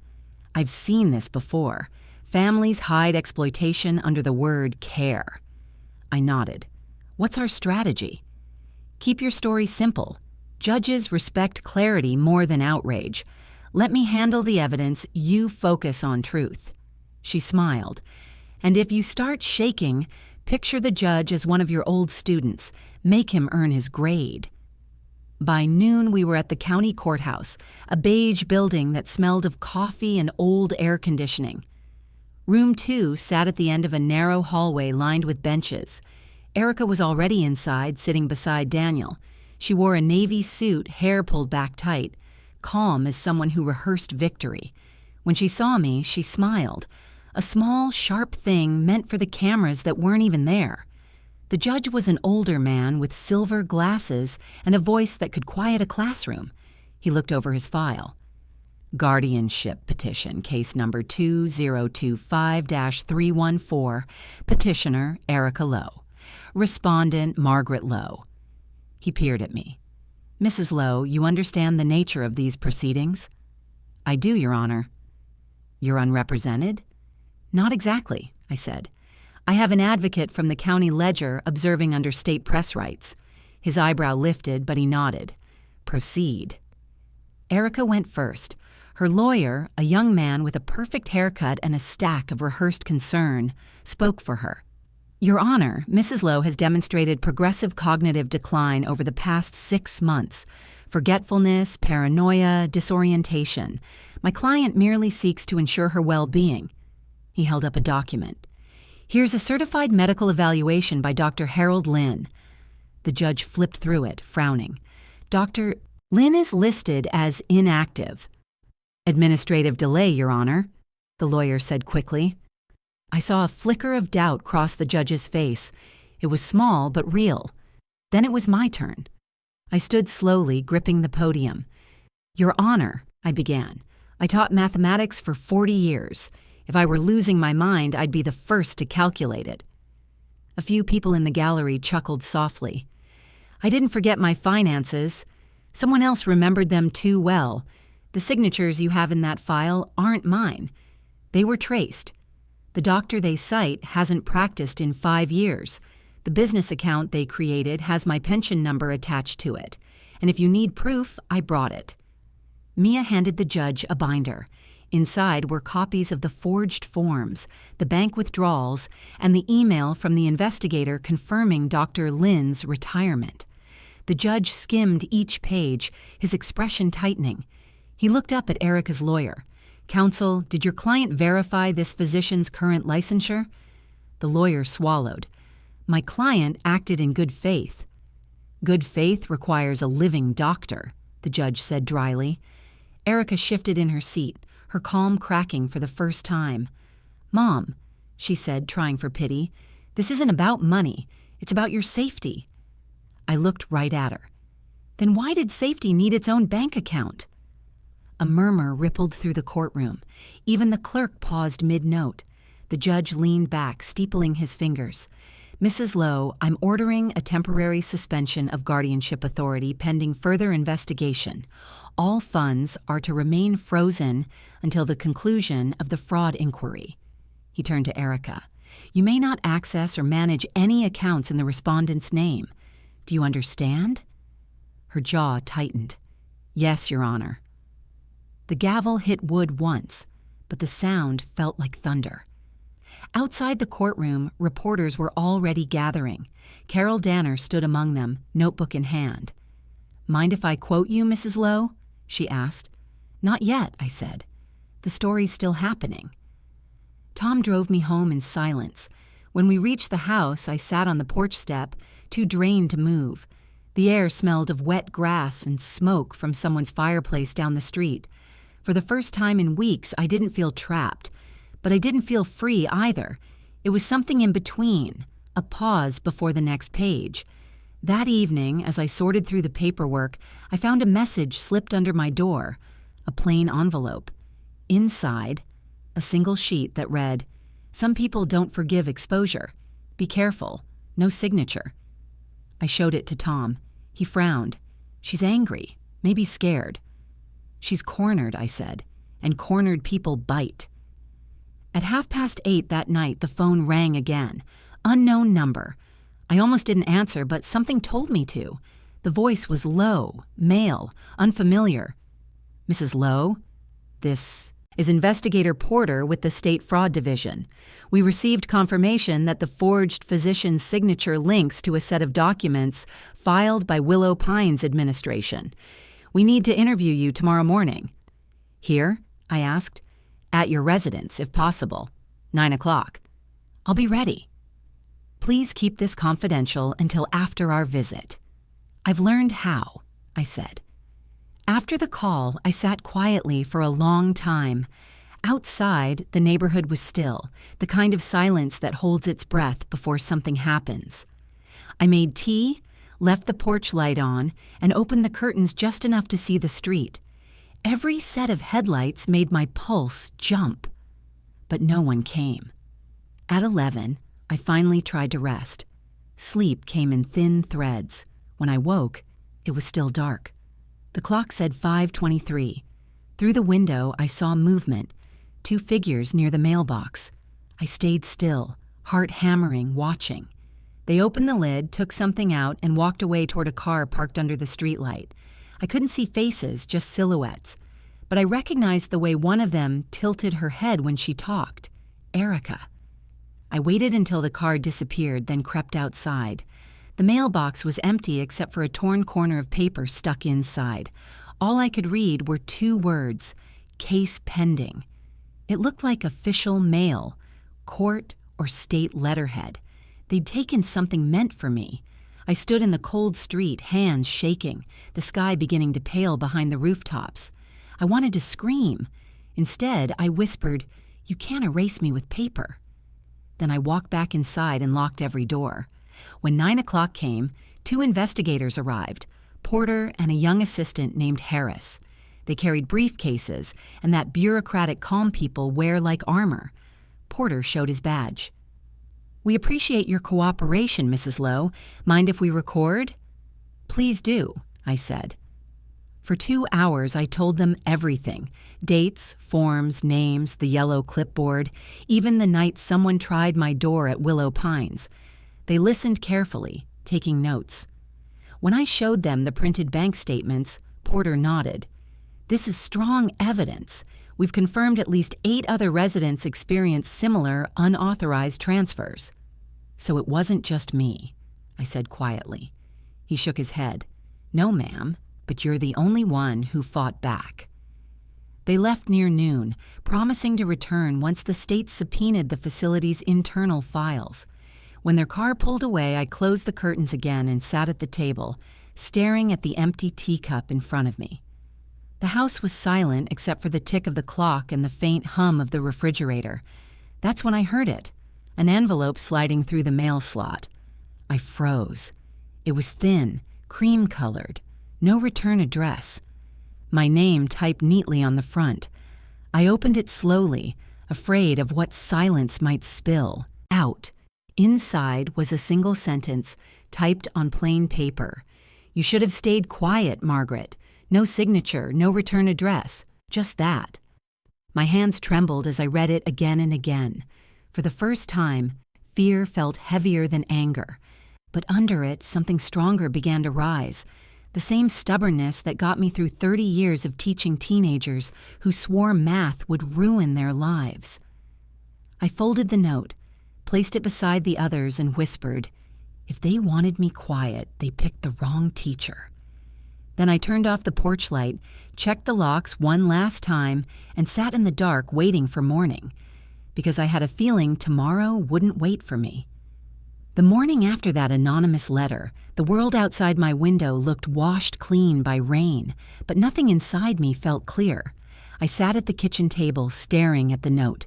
I've seen this before. Families hide exploitation under the word care. I nodded. What's our strategy? Keep your story simple. Judges respect clarity more than outrage. Let me handle the evidence, you focus on truth. She smiled. And if you start shaking, picture the judge as one of your old students. Make him earn his grade. By noon, we were at the county courthouse, a beige building that smelled of coffee and old air conditioning. Room 2 sat at the end of a narrow hallway lined with benches. Erica was already inside, sitting beside Daniel. She wore a navy suit, hair pulled back tight, calm as someone who rehearsed victory. When she saw me, she smiled, a small, sharp thing meant for the cameras that weren't even there. The judge was an older man with silver glasses and a voice that could quiet a classroom. He looked over his file. Guardianship petition, case number 2025-314, petitioner Erica Lowe. Respondent Margaret Lowe. He peered at me. Mrs. Lowe, you understand the nature of these proceedings? I do, Your Honor. You're unrepresented? Not exactly, I said. I have an advocate from the county ledger observing under state press rights. His eyebrow lifted, but he nodded. Proceed. Erica went first. Her lawyer, a young man with a perfect haircut and a stack of rehearsed concern, spoke for her. Your Honor, Mrs. Lowe has demonstrated progressive cognitive decline over the past 6 months. Forgetfulness, paranoia, disorientation. My client merely seeks to ensure her well-being. He held up a document. Here's a certified medical evaluation by Dr. Harold Lynn. The judge flipped through it, frowning. Dr. Lynn is listed as inactive. Administrative delay, Your Honor, the lawyer said quickly. I saw a flicker of doubt cross the judge's face. It was small but real. Then it was my turn. I stood slowly, gripping the podium. Your Honor, I began. I taught mathematics for 40 years. If I were losing my mind, I'd be the first to calculate it. A few people in the gallery chuckled softly. I didn't forget my finances. Someone else remembered them too well. The signatures you have in that file aren't mine. They were traced. The doctor they cite hasn't practiced in 5 years. The business account they created has my pension number attached to it. And if you need proof, I brought it. Mia handed the judge a binder. Inside were copies of the forged forms, the bank withdrawals, and the email from the investigator confirming Dr. Lynn's retirement. The judge skimmed each page, his expression tightening. He looked up at Erica's lawyer. Counsel, did your client verify this physician's current licensure? The lawyer swallowed. My client acted in good faith. Good faith requires a living doctor, the judge said dryly. Erica shifted in her seat, her calm cracking for the first time. Mom, she said, trying for pity, this isn't about money. It's about your safety. I looked right at her. Then why did safety need its own bank account? A murmur rippled through the courtroom. Even the clerk paused mid-note. The judge leaned back, steepling his fingers. Mrs. Lowe, I'm ordering a temporary suspension of guardianship authority pending further investigation. All funds are to remain frozen until the conclusion of the fraud inquiry. He turned to Erica. You may not access or manage any accounts in the respondent's name. Do you understand?" Her jaw tightened. "Yes, Your Honor." The gavel hit wood once, but the sound felt like thunder. Outside the courtroom, reporters were already gathering. Carol Danner stood among them, notebook in hand. "Mind if I quote you, Mrs. Lowe?" she asked. "Not yet," I said. "The story's still happening." Tom drove me home in silence. When we reached the house, I sat on the porch step, too drained to move. The air smelled of wet grass and smoke from someone's fireplace down the street. For the first time in weeks, I didn't feel trapped, but I didn't feel free either. It was something in between, a pause before the next page. That evening, as I sorted through the paperwork, I found a message slipped under my door, a plain envelope. Inside, a single sheet that read, "Some people don't forgive exposure. Be careful. No signature." I showed it to Tom. He frowned. "She's angry, maybe scared." "She's cornered," I said, "and cornered people bite." At 8:30 that night, the phone rang again. Unknown number. I almost didn't answer, but something told me to. The voice was low, male, unfamiliar. "Mrs. Lowe? This is Investigator Porter with the State Fraud Division. We received confirmation that the forged physician's signature links to a set of documents filed by Willow Pines administration. We need to interview you tomorrow morning." "Here?" I asked. "At your residence, if possible. 9 o'clock. "I'll be ready." "Please keep this confidential until after our visit." "I've learned how," I said. After the call, I sat quietly for a long time. Outside, the neighborhood was still, the kind of silence that holds its breath before something happens. I made tea, left the porch light on, and opened the curtains just enough to see the street. Every set of headlights made my pulse jump. But no one came. At 11, I finally tried to rest. Sleep came in thin threads. When I woke, it was still dark. The clock said 5:23. Through the window, I saw movement, 2 figures near the mailbox. I stayed still, heart hammering, watching. They opened the lid, took something out, and walked away toward a car parked under the streetlight. I couldn't see faces, just silhouettes. But I recognized the way one of them tilted her head when she talked. Erica. I waited until the car disappeared, then crept outside. The mailbox was empty except for a torn corner of paper stuck inside. All I could read were 2 words, "Case pending." It looked like official mail, court or state letterhead. They'd taken something meant for me. I stood in the cold street, hands shaking, the sky beginning to pale behind the rooftops. I wanted to scream. Instead, I whispered, "You can't erase me with paper." Then I walked back inside and locked every door. When 9 o'clock came, 2 investigators arrived, Porter and a young assistant named Harris. They carried briefcases and that bureaucratic calm people wear like armor. Porter showed his badge. "We appreciate your cooperation, Mrs. Lowe. Mind if we record?" "Please do," I said. For 2 hours, I told them everything. Dates, forms, names, the yellow clipboard, even the night someone tried my door at Willow Pines. They listened carefully, taking notes. When I showed them the printed bank statements, Porter nodded. "This is strong evidence. We've confirmed at least 8 other residents experienced similar unauthorized transfers." "So it wasn't just me," I said quietly. He shook his head. "No, ma'am, but you're the only one who fought back." They left near noon, promising to return once the state subpoenaed the facility's internal files. When their car pulled away, I closed the curtains again and sat at the table, staring at the empty teacup in front of me. The house was silent except for the tick of the clock and the faint hum of the refrigerator. That's when I heard it, an envelope sliding through the mail slot. I froze. It was thin, cream-colored, no return address. My name typed neatly on the front. I opened it slowly, afraid of what silence might spill out. Inside was a single sentence, typed on plain paper. "You should have stayed quiet, Margaret. No signature, no return address. Just that." My hands trembled as I read it again and again. For the first time, Fear felt heavier than anger, but under it, something stronger began to rise. The same stubbornness that got me through 30 years of teaching teenagers who swore math would ruin their lives. I folded the note, placed it beside the others, and whispered, "If they wanted me quiet, they picked the wrong teacher." Then I turned off the porch light, checked the locks one last time, and sat in the dark waiting for morning, because I had a feeling tomorrow wouldn't wait for me. The morning after that anonymous letter, the world outside my window looked washed clean by rain, but nothing inside me felt clear. I sat at the kitchen table staring at the note.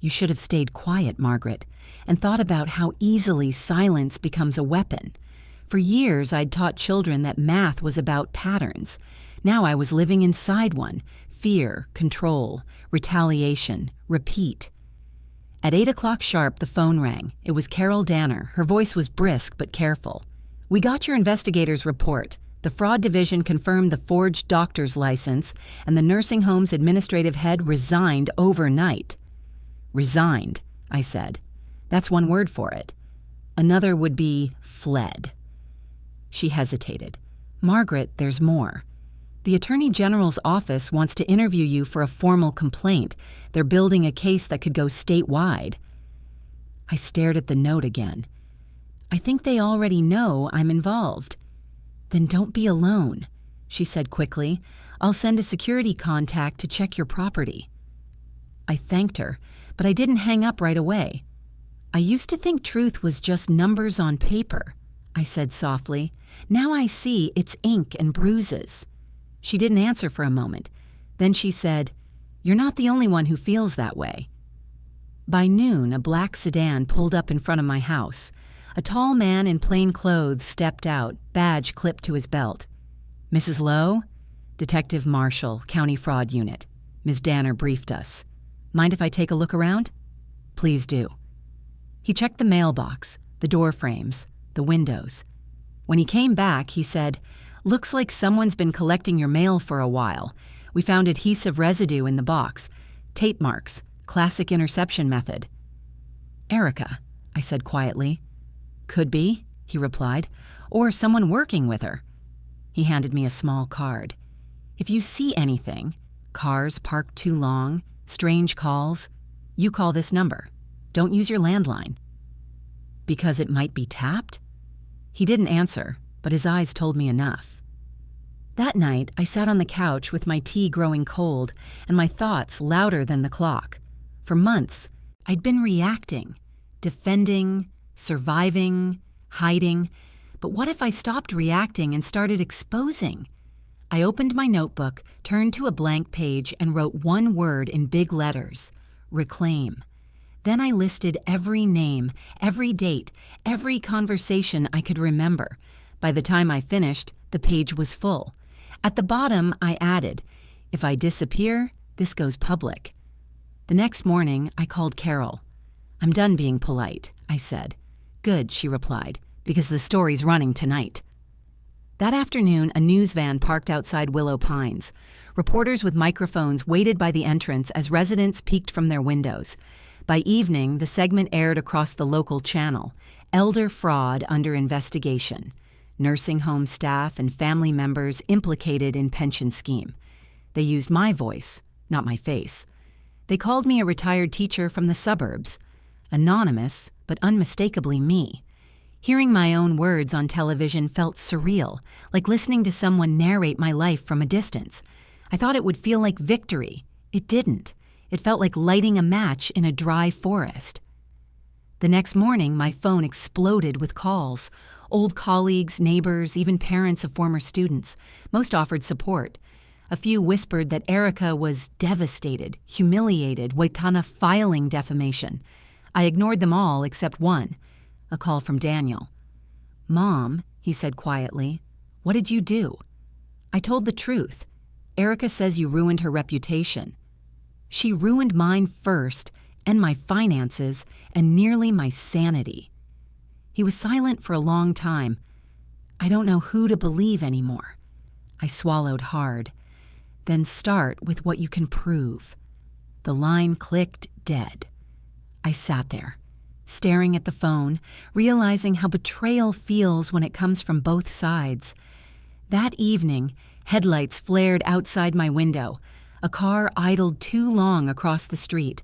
"You should have stayed quiet, Margaret," and thought about how easily silence becomes a weapon. For years, I'd taught children that math was about patterns. Now I was living inside one: fear, control, retaliation, repeat. At 8 o'clock sharp, the phone rang. It was Carol Danner. Her voice was brisk but careful. "We got your investigator's report. The fraud division confirmed the forged doctor's license, and the nursing home's administrative head resigned overnight." "Resigned," I said. "That's one word for it. Another would be fled." She hesitated. "Margaret, there's more. The Attorney General's office wants to interview you for a formal complaint. They're building a case that could go statewide." I stared at the note again. "I think they already know I'm involved." "Then don't be alone," she said quickly. "I'll send a security contact to check your property." I thanked her, but I didn't hang up right away. "I used to think truth was just numbers on paper," I said softly. "Now I see it's ink and bruises." She didn't answer for a moment. Then she said, "You're not the only one who feels that way." By noon, a black sedan pulled up in front of my house. A tall man in plain clothes stepped out, badge clipped to his belt. "Mrs. Lowe?" "Detective Marshall, County Fraud Unit." Ms. Danner briefed us. "Mind if I take a look around?" "Please do." He checked the mailbox, the door frames, the windows. When he came back, he said, "Looks like someone's been collecting your mail for a while. We found adhesive residue in the box. Tape marks, classic interception method." "Erica," I said quietly. "Could be," he replied, "or someone working with her." He handed me a small card. "If you see anything, cars parked too long, strange calls, you call this number. Don't use your landline." "Because it might be tapped?" He didn't answer, but his eyes told me enough. That night, I sat on the couch with my tea growing cold and my thoughts louder than the clock. For months, I'd been reacting, defending, surviving, hiding. But what if I stopped reacting and started exposing? I opened my notebook, turned to a blank page, and wrote one word in big letters: reclaim. Then I listed every name, every date, every conversation I could remember. By the time I finished, the page was full. At the bottom, I added, "If I disappear, this goes public." The next morning, I called Carol. "I'm done being polite," I said. "Good," she replied, "because the story's running tonight." That afternoon, a news van parked outside Willow Pines. Reporters with microphones waited by the entrance as residents peeked from their windows. By evening, the segment aired across the local channel: Elder Fraud Under Investigation. Nursing home staff and family members implicated in pension scheme. They used my voice, not my face. They called me a retired teacher from the suburbs. Anonymous, but unmistakably me. Hearing my own words on television felt surreal, like listening to someone narrate my life from a distance. I thought it would feel like victory. It didn't. It felt like lighting a match in a dry forest. The next morning, my phone exploded with calls. Old colleagues, neighbors, even parents of former students. Most offered support. A few whispered that Erica was devastated, humiliated, Waikana filing defamation. I ignored them all except one, a call from Daniel. "Mom," he said quietly, "what did you do?" I told the truth. "Erica says you ruined her reputation." "She ruined mine first, and my finances, and nearly my sanity." He was silent for a long time. "I don't know who to believe anymore." I swallowed hard. "Then start with what you can prove." The line clicked dead. I sat there, staring at the phone, realizing how betrayal feels when it comes from both sides. That evening, headlights flared outside my window. A car idled too long across the street.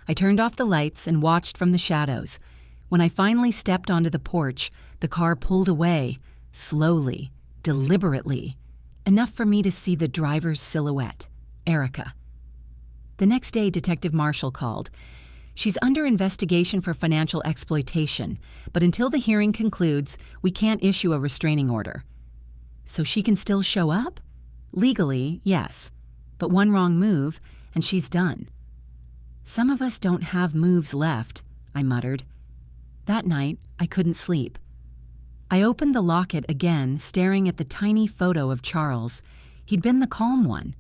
I turned off the lights and watched from the shadows. When I finally stepped onto the porch, the car pulled away, slowly, deliberately, enough for me to see the driver's silhouette, Erica. The next day, Detective Marshall called. She's under investigation for financial exploitation, but until the hearing concludes, we can't issue a restraining order. So she can still show up? Legally, yes, but one wrong move, and she's done. Some of us don't have moves left, I muttered. That night, I couldn't sleep. I opened the locket again, staring at the tiny photo of Charles. He'd been the calm one,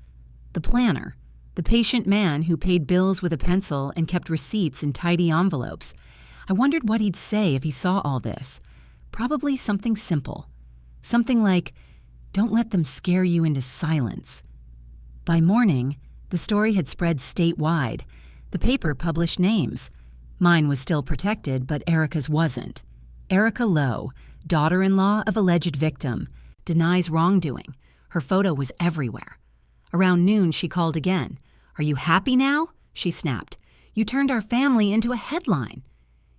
the planner, the patient man who paid bills with a pencil and kept receipts in tidy envelopes. I wondered what he'd say if he saw all this. Probably something simple. Something like, "Don't let them scare you into silence." By morning, the story had spread statewide. The paper published names. Mine was still protected, but Erica's wasn't. Erica Lowe, daughter-in-law of alleged victim, denies wrongdoing. Her photo was everywhere. Around noon, she called again. "Are you happy now?" she snapped. "You turned our family into a headline."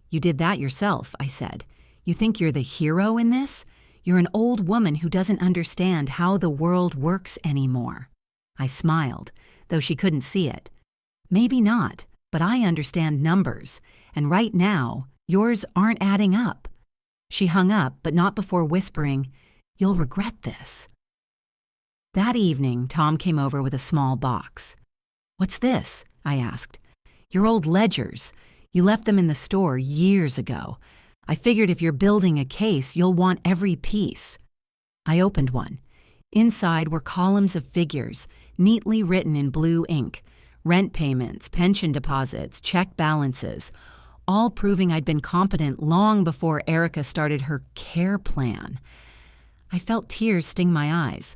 "You did that yourself," I said. "You think you're the hero in this? You're an old woman who doesn't understand how the world works anymore." I smiled, though she couldn't see it. "Maybe not, but I understand numbers, and right now, yours aren't adding up." She hung up, but not before whispering, "You'll regret this." That evening, Tom came over with a small box. "What's this?" I asked. "Your old ledgers. You left them in the store years ago. I figured if you're building a case, you'll want every piece." I opened one. Inside were columns of figures, neatly written in blue ink. Rent payments, pension deposits, check balances, all proving I'd been competent long before Erica started her care plan. I felt tears sting my eyes.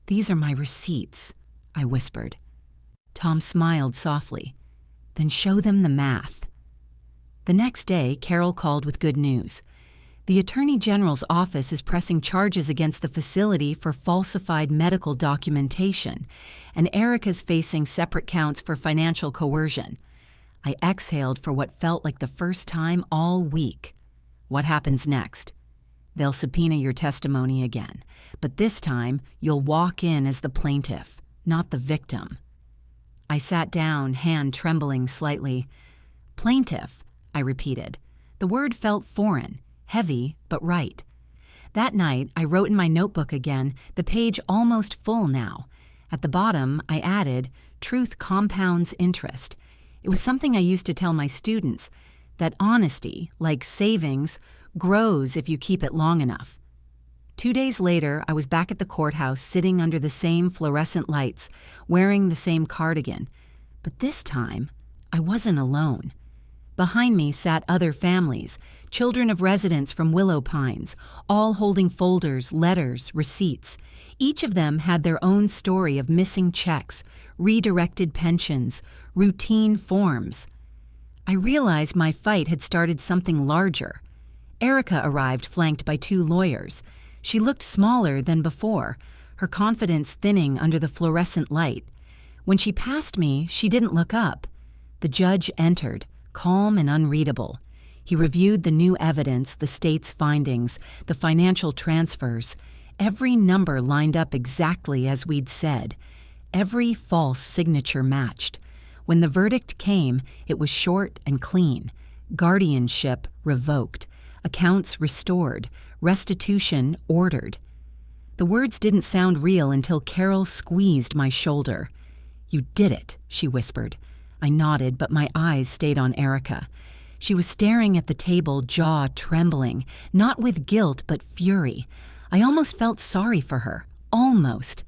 "These are my receipts," I whispered. Tom smiled softly. "Then show them the math." The next day, Carol called with good news. The Attorney General's office is pressing charges against the facility for falsified medical documentation, and Erica's facing separate counts for financial coercion. I exhaled for what felt like the first time all week. What happens next? They'll subpoena your testimony again, but this time you'll walk in as the plaintiff, not the victim. I sat down, hand trembling slightly. "Plaintiff," I repeated. The word felt foreign, heavy, but right. That night, I wrote in my notebook again, the page almost full now. At the bottom, I added, "Truth compounds interest." It was something I used to tell my students, that honesty, like savings, grows if you keep it long enough. 2 days later, I was back at the courthouse sitting under the same fluorescent lights, wearing the same cardigan. But this time, I wasn't alone. Behind me sat other families, children of residents from Willow Pines, all holding folders, letters, receipts. Each of them had their own story of missing checks, redirected pensions, routine forms. I realized my fight had started something larger. Erica arrived flanked by 2 lawyers. She looked smaller than before, her confidence thinning under the fluorescent light. When she passed me, she didn't look up. The judge entered, calm and unreadable. He reviewed the new evidence, the state's findings, the financial transfers. Every number lined up exactly as we'd said. Every false signature matched. When the verdict came, it was short and clean. Guardianship revoked. Accounts restored. Restitution ordered. The words didn't sound real until Carol squeezed my shoulder. "You did it," she whispered. I nodded, but my eyes stayed on Erica. She was staring at the table, jaw trembling, not with guilt but fury. I almost felt sorry for her. Almost.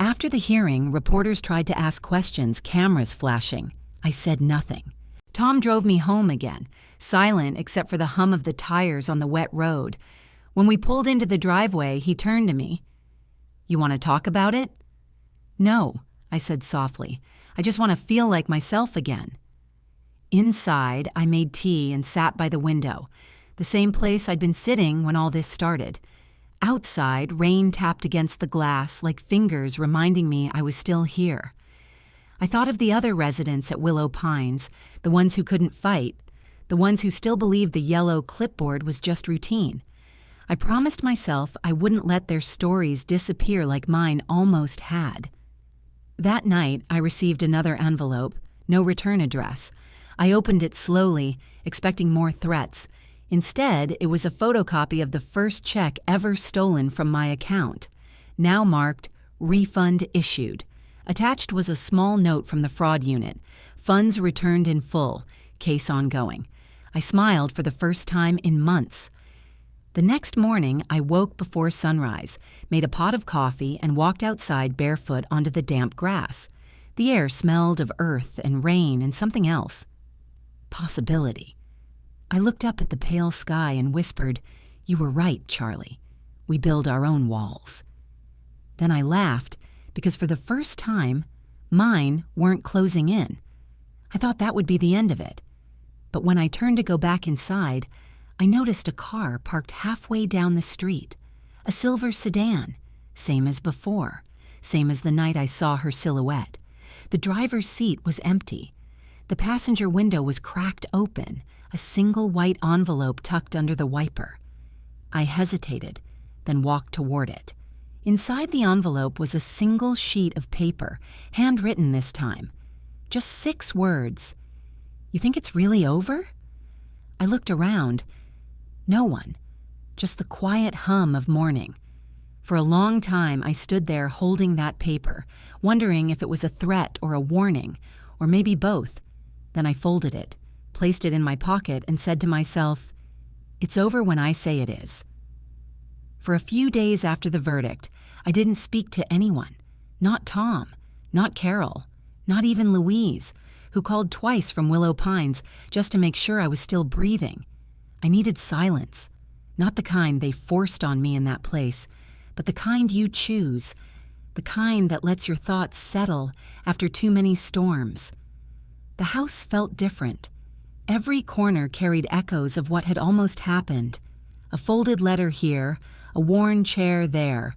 After the hearing, reporters tried to ask questions, cameras flashing. I said nothing. Tom drove me home again, silent except for the hum of the tires on the wet road. When we pulled into the driveway, he turned to me. "You want to talk about it?" "No," I said softly. "I just want to feel like myself again." Inside, I made tea and sat by the window, the same place I'd been sitting when all this started. Outside, rain tapped against the glass like fingers reminding me I was still here. I thought of the other residents at Willow Pines, the ones who couldn't fight, the ones who still believed the yellow clipboard was just routine. I promised myself I wouldn't let their stories disappear like mine almost had. That night, I received another envelope, no return address. I opened it slowly, expecting more threats. Instead, it was a photocopy of the first check ever stolen from my account, now marked "Refund Issued." Attached was a small note from the fraud unit. Funds returned in full. Case ongoing. I smiled for the first time in months. The next morning, I woke before sunrise, made a pot of coffee, and walked outside barefoot onto the damp grass. The air smelled of earth and rain and something else. Possibility. I looked up at the pale sky and whispered, "You were right, Charlie. We build our own walls." Then I laughed, because for the first time, mine weren't closing in. I thought that would be the end of it. But when I turned to go back inside, I noticed a car parked halfway down the street. A silver sedan, same as before, same as the night I saw her silhouette. The driver's seat was empty. The passenger window was cracked open, a single white envelope tucked under the wiper. I hesitated, then walked toward it. Inside the envelope was a single sheet of paper, handwritten this time. Just 6 words. "You think it's really over?" I looked around. No one. Just the quiet hum of morning. For a long time, I stood there holding that paper, wondering if it was a threat or a warning, or maybe both. Then I folded it, placed it in my pocket, and said to myself, "It's over when I say it is." For a few days after the verdict, I didn't speak to anyone. Not Tom, not Carol, not even Louise, who called twice from Willow Pines just to make sure I was still breathing. I needed silence, not the kind they forced on me in that place, but the kind you choose, the kind that lets your thoughts settle after too many storms. The house felt different. Every corner carried echoes of what had almost happened. A folded letter here, a worn chair there.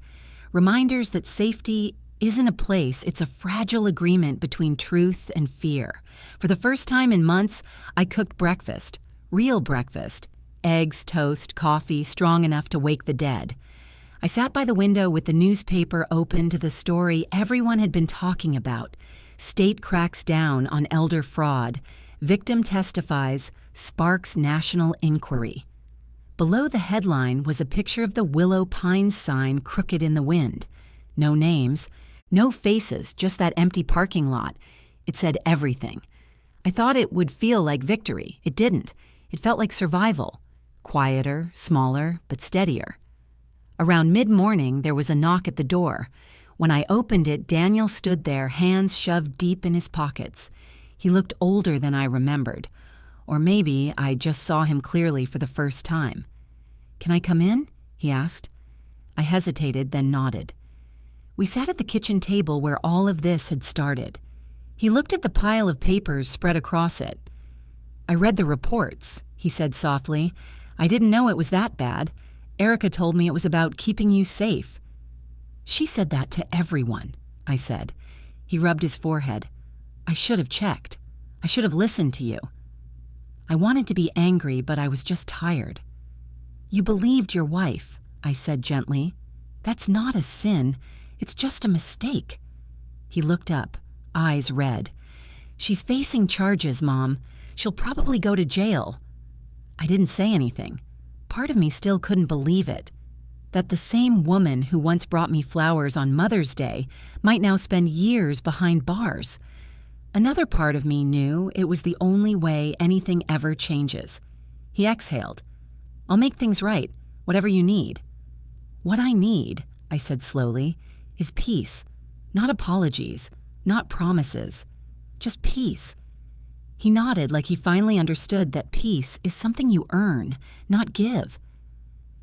Reminders that safety isn't a place, it's a fragile agreement between truth and fear. For the first time in months, I cooked breakfast. Real breakfast. Eggs, toast, coffee, strong enough to wake the dead. I sat by the window with the newspaper open to the story everyone had been talking about. State cracks down on elder fraud. Victim testifies, sparks national inquiry. Below the headline was a picture of the Willow Pines sign crooked in the wind. No names, no faces, just that empty parking lot. It said everything. I thought it would feel like victory. It didn't. It felt like survival. Quieter, smaller, but steadier. Around mid-morning, there was a knock at the door. When I opened it, Daniel stood there, hands shoved deep in his pockets. He looked older than I remembered. Or maybe I just saw him clearly for the first time. "Can I come in?" he asked. I hesitated, then nodded. We sat at the kitchen table where all of this had started. He looked at the pile of papers spread across it. "I read the reports," he said softly. "I didn't know it was that bad. Erica told me it was about keeping you safe." "She said that to everyone," I said. He rubbed his forehead. "I should have checked. I should have listened to you." I wanted to be angry, but I was just tired. "You believed your wife," I said gently. "That's not a sin. It's just a mistake." He looked up, eyes red. "She's facing charges, Mom. She'll probably go to jail." I didn't say anything. Part of me still couldn't believe it. That the same woman who once brought me flowers on Mother's Day might now spend years behind bars. Another part of me knew it was the only way anything ever changes. He exhaled. "I'll make things right, whatever you need." "What I need," I said slowly, "is peace. Not apologies, not promises. Just peace." He nodded like he finally understood that peace is something you earn, not give.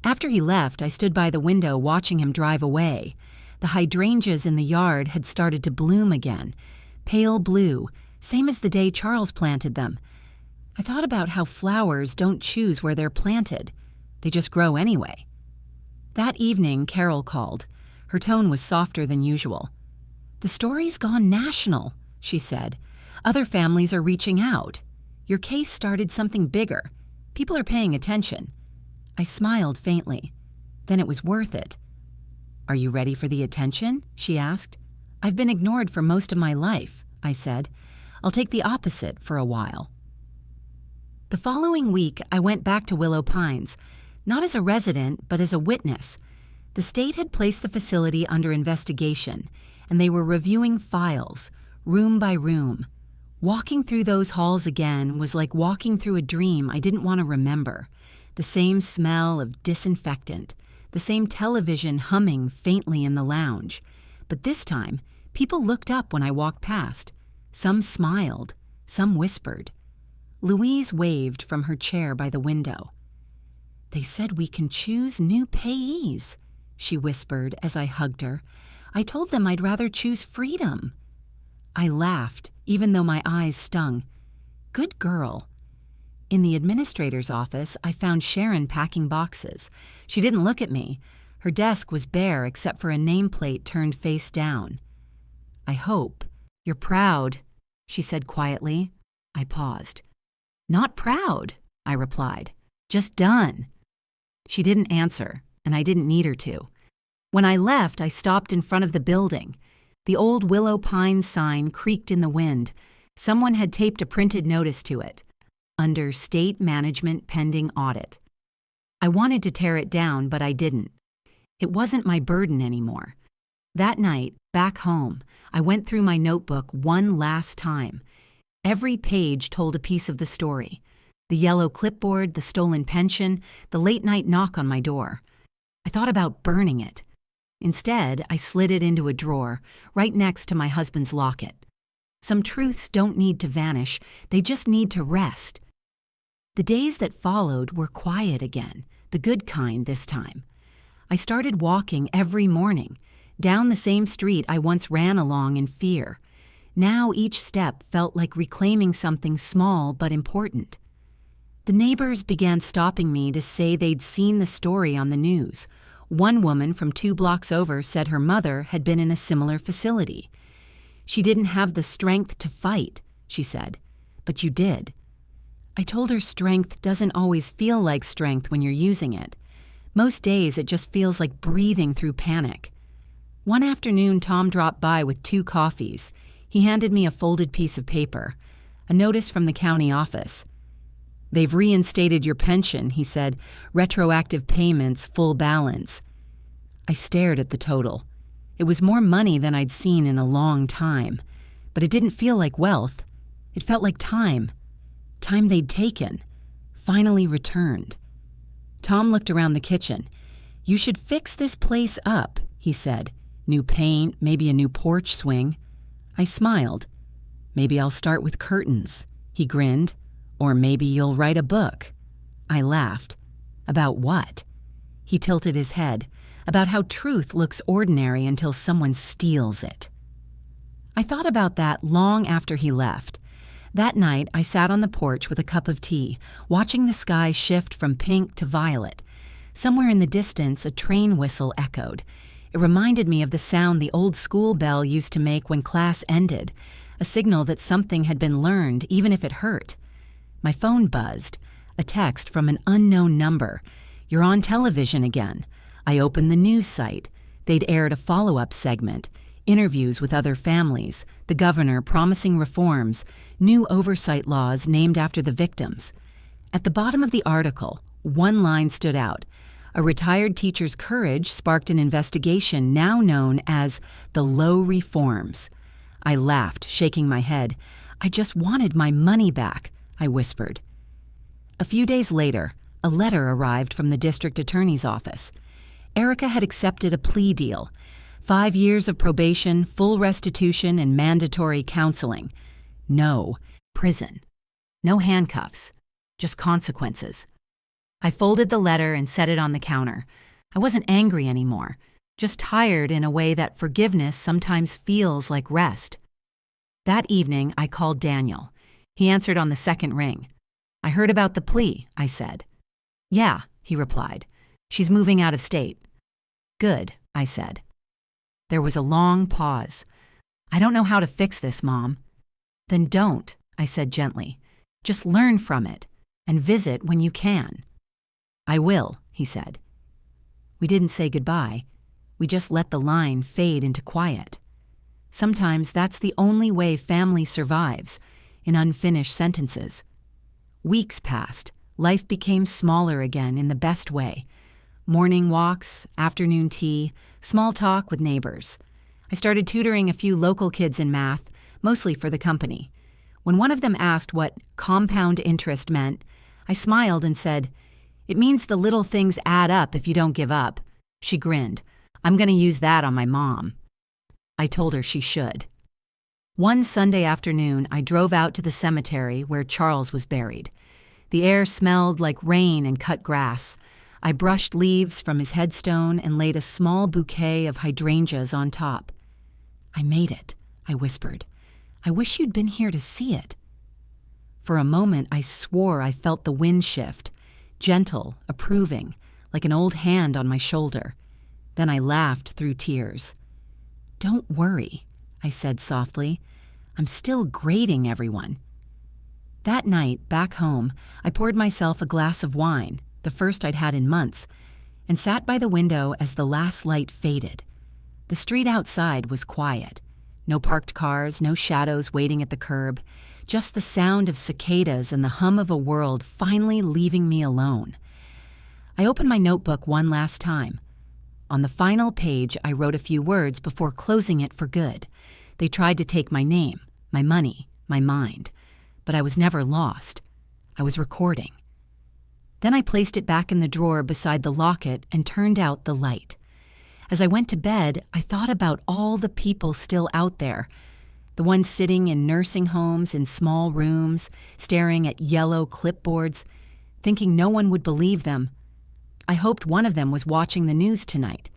After he left, I stood by the window watching him drive away. The hydrangeas in the yard had started to bloom again. Pale blue, same as the day Charles planted them. I thought about how flowers don't choose where they're planted. They just grow anyway. That evening, Carol called. Her tone was softer than usual. "The story's gone national," she said. "Other families are reaching out. Your case started something bigger. People are paying attention." I smiled faintly. Then it was worth it. "Are you ready for the attention?" she asked. "I've been ignored for most of my life," I said. "I'll take the opposite for a while." The following week, I went back to Willow Pines, not as a resident, but as a witness. The state had placed the facility under investigation, and they were reviewing files, room by room. Walking through those halls again was like walking through a dream I didn't want to remember. The same smell of disinfectant, the same television humming faintly in the lounge. But this time, people looked up when I walked past. Some smiled, some whispered. Louise waved from her chair by the window. "They said we can choose new payees," she whispered as I hugged her. "I told them I'd rather choose freedom." I laughed, even though my eyes stung. Good girl. In the administrator's office, I found Sharon packing boxes. She didn't look at me. Her desk was bare except for a nameplate turned face down. "I hope you're proud," she said quietly. I paused. "Not proud," I replied. "Just done." She didn't answer, and I didn't need her to. When I left, I stopped in front of the building. The old Willow Pines sign creaked in the wind. Someone had taped a printed notice to it. Under State Management Pending Audit. I wanted to tear it down, but I didn't. It wasn't my burden anymore. That night, back home, I went through my notebook one last time. Every page told a piece of the story. The yellow clipboard, the stolen pension, the late-night knock on my door. I thought about burning it. Instead, I slid it into a drawer, right next to my husband's locket. Some truths don't need to vanish, they just need to rest. The days that followed were quiet again, the good kind this time. I started walking every morning, down the same street I once ran along in fear. Now each step felt like reclaiming something small but important. The neighbors began stopping me to say they'd seen the story on the news. One woman from 2 blocks over said her mother had been in a similar facility. "She didn't have the strength to fight," she said, "but you did." I told her strength doesn't always feel like strength when you're using it. Most days it just feels like breathing through panic. One afternoon, Tom dropped by with 2 coffees. He handed me a folded piece of paper, a notice from the county office. "They've reinstated your pension," he said. "Retroactive payments, full balance." I stared at the total. It was more money than I'd seen in a long time, but it didn't feel like wealth. It felt like time. Time they'd taken, finally returned. Tom looked around the kitchen. "You should fix this place up," he said. "New paint, maybe a new porch swing." I smiled. "Maybe I'll start with curtains," he grinned. "Or maybe you'll write a book." I laughed. "About what?" He tilted his head. "About how truth looks ordinary until someone steals it." I thought about that long after he left. That night, I sat on the porch with a cup of tea, watching the sky shift from pink to violet. Somewhere in the distance, a train whistle echoed. It reminded me of the sound the old school bell used to make when class ended, a signal that something had been learned, even if it hurt. My phone buzzed, a text from an unknown number. "You're on television again." I opened the news site. They'd aired a follow-up segment, interviews with other families, the governor promising reforms, new oversight laws named after the victims. At the bottom of the article, one line stood out. A retired teacher's courage sparked an investigation now known as the Lowe Reforms. I laughed, shaking my head. "I just wanted my money back," I whispered. A few days later, a letter arrived from the district attorney's office. Erica had accepted a plea deal. 5 years of probation, full restitution, and mandatory counseling. No prison. No handcuffs. Just consequences. I folded the letter and set it on the counter. I wasn't angry anymore, just tired in a way that forgiveness sometimes feels like rest. That evening, I called Daniel. He answered on the second ring. I heard about the plea, I said. Yeah, he replied. She's moving out of state. Good, I said. There was a long pause. I don't know how to fix this, Mom. Then don't, I said gently. Just learn from it and visit when you can. I will, he said. We didn't say goodbye. We just let the line fade into quiet. Sometimes that's the only way family survives, in unfinished sentences. Weeks passed. Life became smaller again in the best way. Morning walks, afternoon tea, small talk with neighbors. I started tutoring a few local kids in math, mostly for the company. When one of them asked what compound interest meant, I smiled and said, "It means the little things add up if you don't give up." She grinned. "I'm going to use that on my mom." I told her she should. One Sunday afternoon, I drove out to the cemetery where Charles was buried. The air smelled like rain and cut grass. I brushed leaves from his headstone and laid a small bouquet of hydrangeas on top. "I made it," I whispered. "I wish you'd been here to see it." For a moment, I swore I felt the wind shift, gentle, approving, like an old hand on my shoulder. Then I laughed through tears. "Don't worry," I said softly. "I'm still grading everyone." That night, back home, I poured myself a glass of wine, the first I'd had in months, and sat by the window as the last light faded. The street outside was quiet. No parked cars, no shadows waiting at the curb, just the sound of cicadas and the hum of a world finally leaving me alone. I opened my notebook one last time. On the final page, I wrote a few words before closing it for good. They tried to take my name, my money, my mind, but I was never lost. I was recording. Then I placed it back in the drawer beside the locket and turned out the light. As I went to bed, I thought about all the people still out there, the ones sitting in nursing homes in small rooms, staring at yellow clipboards, thinking no one would believe them. I hoped one of them was watching the news tonight.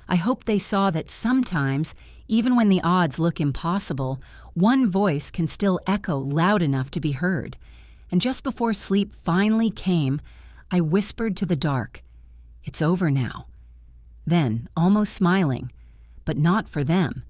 I hoped they saw that sometimes, even when the odds look impossible, one voice can still echo loud enough to be heard. And just before sleep finally came, I whispered to the dark, "It's over now." Then, almost smiling, but not for them,